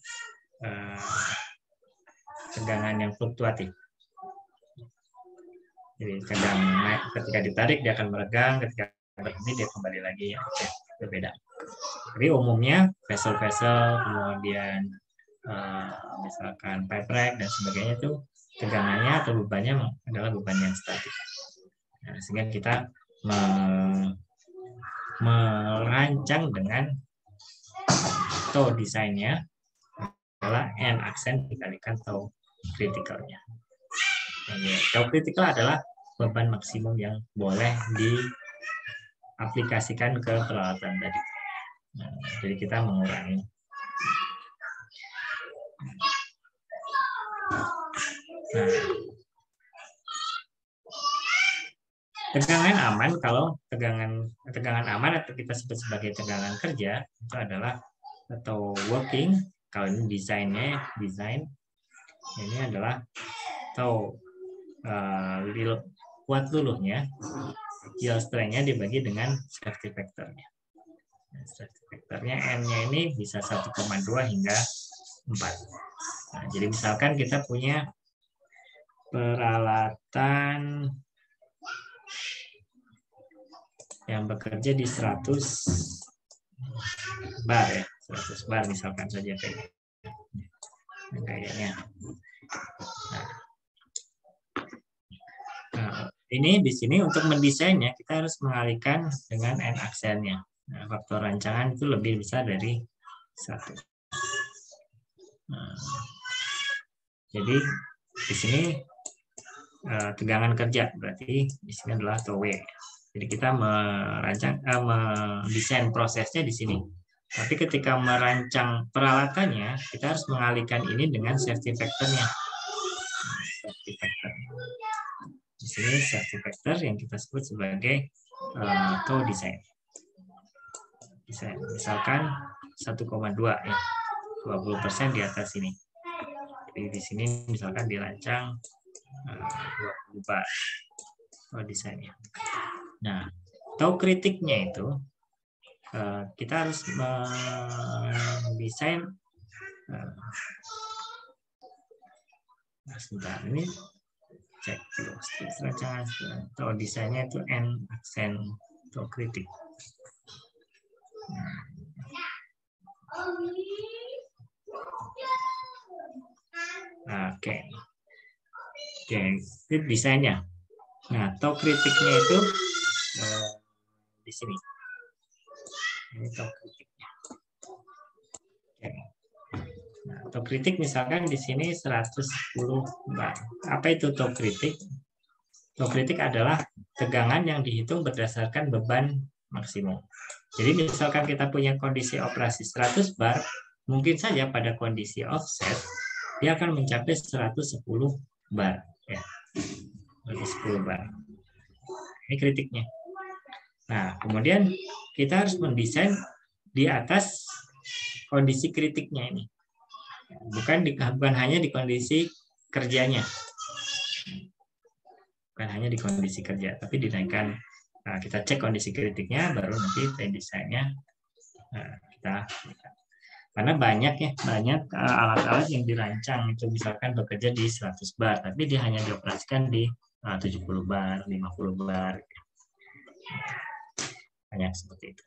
tegangan yang fluktuatif. Jadi tegang naik, ketika ditarik dia akan meregang, ketika berhenti dia kembali lagi, ya berbeda. Tapi umumnya vessel-vessel, kemudian misalkan pipe rack dan sebagainya itu tegangannya atau bebannya adalah beban yang statis. Nah, sehingga kita merancang dengan toe desainnya adalah N aksen dikalikan toe kritikalnya. Toe kritikal adalah beban maksimum yang boleh diaplikasikan ke peralatan tadi. Nah, jadi kita mengurangi. Nah, tegangan aman, kalau tegangan aman atau kita sebut sebagai tegangan kerja itu adalah atau working, kalau ini desain ini adalah atau kuat luluhnya, yield strength-nya dibagi dengan safety factor-nya. Safety factor-nya N-nya ini bisa 1,2 hingga 4. Nah, jadi misalkan kita punya peralatan yang bekerja di 100 bar ya, 100 bar misalkan saja kayaknya. Nah, ini di sini untuk mendesainnya kita harus mengalihkan dengan N aksennya. Nah, faktor rancangan itu lebih besar dari 1. Nah, jadi di sini tegangan kerja, berarti di sini adalah toe W. Jadi kita merancang, mendesain prosesnya di sini. Tapi ketika merancang peralatannya, kita harus mengalihkan ini dengan safety factor-nya. Safety factor. Di sini safety factor yang kita sebut sebagai toe design. Misalkan 1,2 ya, 20% di atas ini. Jadi di sini misalkan dirancang 20 bar toe desainnya. Nah, toe kritiknya itu kita harus mendesain. Sebentar, ini cek dulu rancangan toe desainnya itu N aksen toe kritik. Oke, itu desainnya. Nah, toe kritiknya itu di sini. Ini toe kritiknya. Oke. Nah, toe kritik misalkan di sini 110 bar. Apa itu toe kritik? Toe kritik adalah tegangan yang dihitung berdasarkan beban maksimum. Jadi misalkan kita punya kondisi operasi 100 bar, mungkin saja pada kondisi offset dia akan mencapai 110 bar. Ya. 110 bar. Ini kritiknya. Nah, kemudian kita harus mendesain di atas kondisi kritiknya ini. Bukan hanya di kondisi kerjanya. Bukan hanya di kondisi kerja, tapi dinaikkan. Nah, kita cek kondisi kritiknya, baru nanti desainnya kita. Karena banyak alat-alat yang dirancang itu misalkan bekerja di 100 bar, tapi dia hanya dioperasikan di 70 bar, 50 bar. Banyak seperti itu.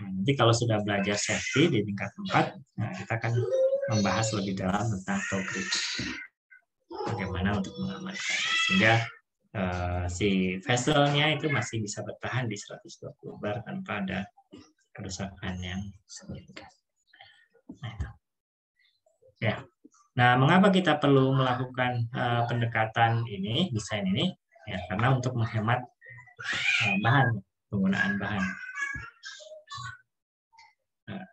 Nanti kalau sudah belajar safety di tingkat 4, kita akan membahas lebih dalam tentang toe kritik. Bagaimana untuk mengamankan. Sehingga si vesselnya itu masih bisa bertahan di 120 bar tanpa ada kerusakan yang signifikan. Nah, mengapa kita perlu melakukan pendekatan ini, desain ini? Ya, karena untuk menghemat penggunaan bahan. Nah,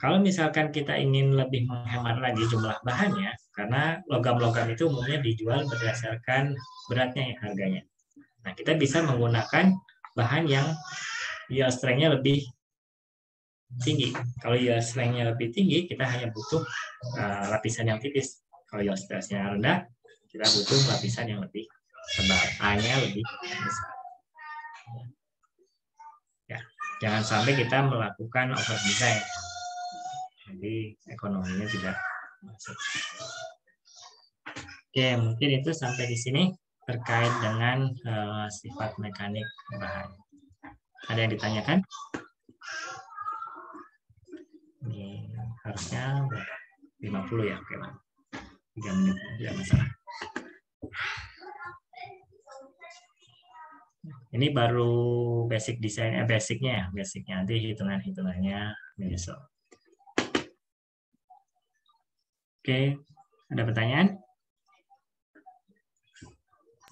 kalau misalkan kita ingin lebih menghemat lagi jumlah bahannya, karena logam-logam itu umumnya dijual berdasarkan beratnya ya, harganya. Nah, kita bisa menggunakan bahan yang yield strength-nya lebih tinggi. Kalau yield strength-nya lebih tinggi, kita hanya butuh lapisan yang tipis. Kalau yield strength-nya rendah, kita butuh lapisan yang lebih tebal, A-nya lebih besar. Ya, jangan sampai kita melakukan over design. Jadi ekonominya tidak Oke, mungkin itu sampai di sini terkait dengan sifat mekanik bahan. Ada yang ditanyakan? Ini harusnya 50 ya, oke Bang. 3 menit, tidak masalah. Ini baru basic desain, basicnya nanti hitungannya menyusul. Oke, ada pertanyaan?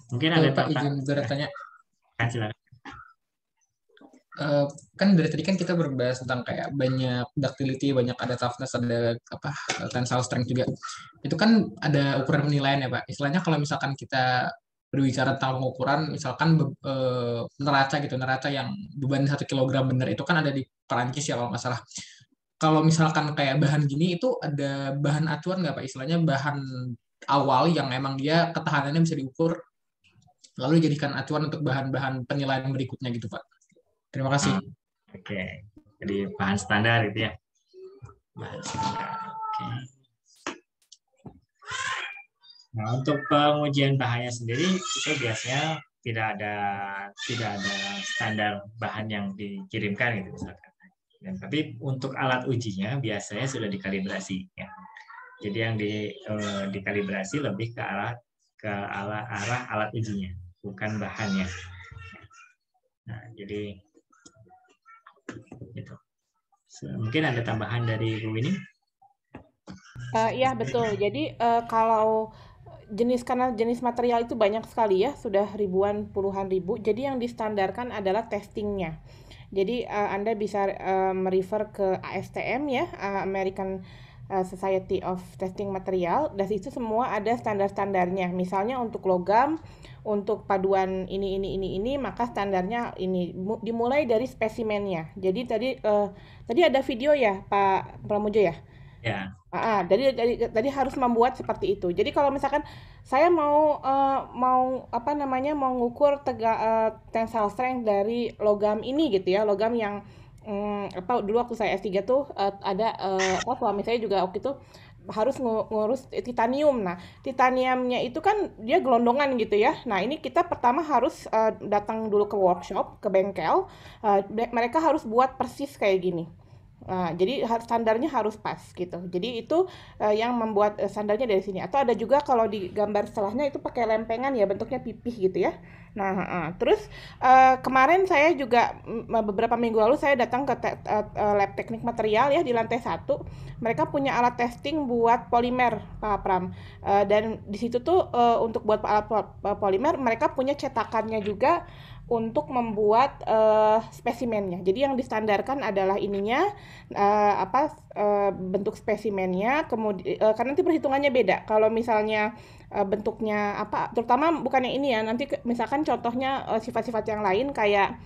Mungkin ada
Pak, izin bertanya.
Silakan.
Kan dari tadi kan kita berbahas tentang kayak banyak ductility, banyak ada toughness, ada tensile strength juga. Itu kan ada ukuran penilaian ya Pak. Istilahnya kalau misalkan kita berbicara tentang pengukuran, misalkan neraca yang beban 1 kilogram benar itu kan ada di Perancis ya kalau nggak salah. Kalau misalkan kayak bahan gini itu ada bahan acuan nggak Pak? Istilahnya bahan awal yang emang dia ketahanannya bisa diukur, lalu dijadikan acuan untuk bahan-bahan penilaian berikutnya gitu Pak. Terima kasih.
Oke, jadi bahan standar gitu ya. Bahan standar. Oke. Nah, untuk pengujian bahannya sendiri itu biasanya tidak ada standar bahan yang dikirimkan gitu misalkan. Tapi untuk alat ujinya biasanya sudah dikalibrasi ya. Jadi yang dikalibrasi lebih ke arah alat ujinya, bukan bahannya. Nah, jadi gitu. Mungkin ada tambahan dari Bu Winnie?
Iya betul. Jadi kalau karena jenis material itu banyak sekali ya, sudah ribuan, puluhan ribu. Jadi yang distandarkan adalah testingnya. Jadi Anda bisa merefer ke ASTM ya, American Society of Testing Material. Dan itu semua ada standar-standarnya. Misalnya untuk logam, untuk paduan ini, maka standarnya ini dimulai dari spesimennya. Jadi tadi ada video ya Pak Pramojo ya.
Ya.
Jadi harus membuat seperti itu. Jadi kalau misalkan saya mau mengukur tensile strength dari logam ini gitu ya, logam yang dulu waktu saya S3 tuh ada suami saya juga waktu itu harus ngurus titanium. Nah, titaniumnya itu kan dia gelondongan gitu ya. Nah, ini kita pertama harus datang dulu ke workshop, ke bengkel. Mereka harus buat persis kayak gini. Nah, jadi standarnya harus pas gitu. Jadi itu yang membuat standarnya dari sini. Atau ada juga kalau di gambar setelahnya itu pakai lempengan ya, bentuknya pipih gitu ya. Nah, terus kemarin saya juga beberapa minggu lalu saya datang ke lab teknik material ya di lantai 1. Mereka punya alat testing buat polimer, Pak Pram. Dan di situ tuh untuk buat alat polimer mereka punya cetakannya juga untuk membuat spesimennya. Jadi yang distandarkan adalah ininya bentuk spesimennya, kemudian karena nanti perhitungannya beda. Kalau misalnya bentuknya terutama bukan yang ini ya, nanti misalkan contohnya sifat-sifat yang lain kayak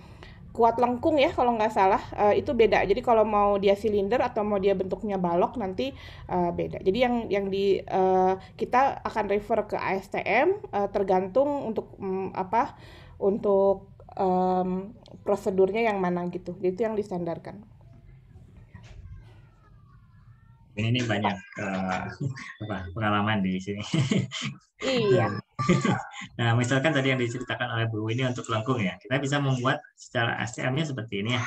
kuat lengkung ya kalau nggak salah, itu beda. Jadi kalau mau dia silinder atau mau dia bentuknya balok nanti beda. Jadi yang kita akan refer ke ASTM tergantung untuk untuk prosedurnya yang mana gitu. Itu yang distandarkan.
Ini banyak pengalaman di sini.
Iya.
Nah, misalkan tadi yang diceritakan oleh Bu ini untuk lengkung ya, kita bisa membuat secara ASTM-nya seperti ini ya.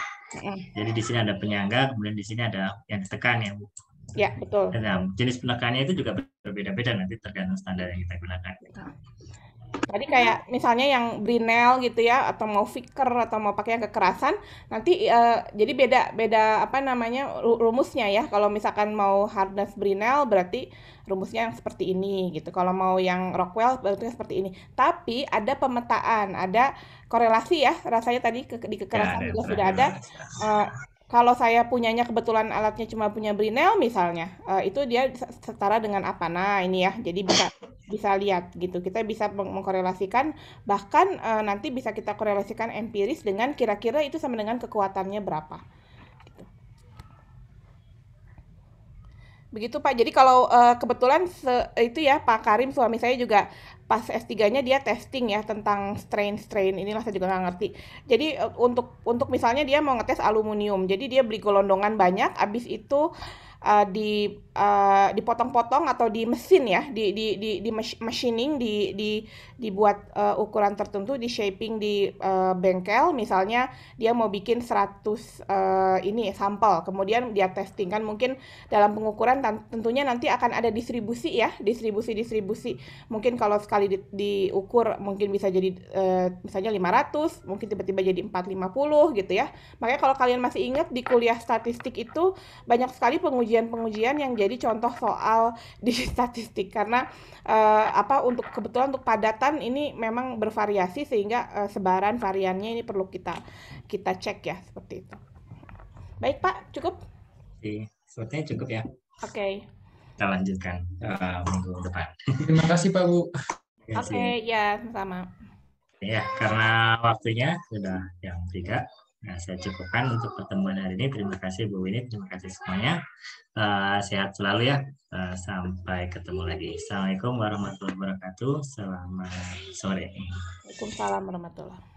Jadi di sini ada penyangga, kemudian di sini ada yang ditekan ya, Bu.
Ya, betul.
Nah, jenis penekannya itu juga berbeda-beda nanti tergantung standar yang kita gunakan.
Tadi kayak misalnya yang Brinell gitu ya, atau mau Vicker atau mau pakai yang kekerasan, nanti jadi beda rumusnya ya. Kalau misalkan mau hardness Brinell berarti rumusnya yang seperti ini gitu. Kalau mau yang Rockwell berarti seperti ini. Tapi ada pemetaan, ada korelasi ya. Rasanya tadi di kekerasan juga sudah ada. Kalau saya punyanya kebetulan alatnya cuma punya Brinell misalnya, itu dia setara dengan apa? Nah ini ya, jadi bisa lihat gitu. Kita bisa mengkorelasikan, bahkan nanti bisa kita korelasikan empiris dengan kira-kira itu sama dengan kekuatannya berapa. Gitu. Begitu Pak. Jadi kalau kebetulan itu ya Pak Karim suami saya juga pas S3-nya dia testing ya tentang strain inilah saya juga nggak ngerti. Jadi untuk misalnya dia mau ngetes aluminium, jadi dia beli gelondongan banyak, abis itu dipotong-potong atau di mesin ya, di machining, dibuat ukuran tertentu, di shaping di bengkel. Misalnya dia mau bikin 100 ini sampel, kemudian dia testing kan, mungkin dalam pengukuran tentunya nanti akan ada distribusi ya, distribusi. Mungkin kalau sekali diukur mungkin bisa jadi misalnya 500, mungkin tiba-tiba jadi 450 gitu ya. Makanya kalau kalian masih ingat di kuliah statistik itu banyak sekali pengujian yang jadi contoh soal di statistik, karena untuk kebetulan untuk padatan ini memang bervariasi, sehingga sebaran variannya ini perlu kita cek ya, seperti itu. Baik Pak, cukup?
Sepertinya cukup ya.
Oke.
Kita lanjutkan minggu depan.
Terima kasih Pak Bu.
Oke, ya sama.
Ya, karena waktunya sudah jam 3. Nah, saya cukupkan untuk pertemuan hari ini. Terima kasih Bu Winnie, terima kasih semuanya. Sehat selalu ya. Sampai ketemu lagi. Assalamualaikum warahmatullahi wabarakatuh. Selamat sore.
Waalaikumsalam warahmatullahi wabarakatuh.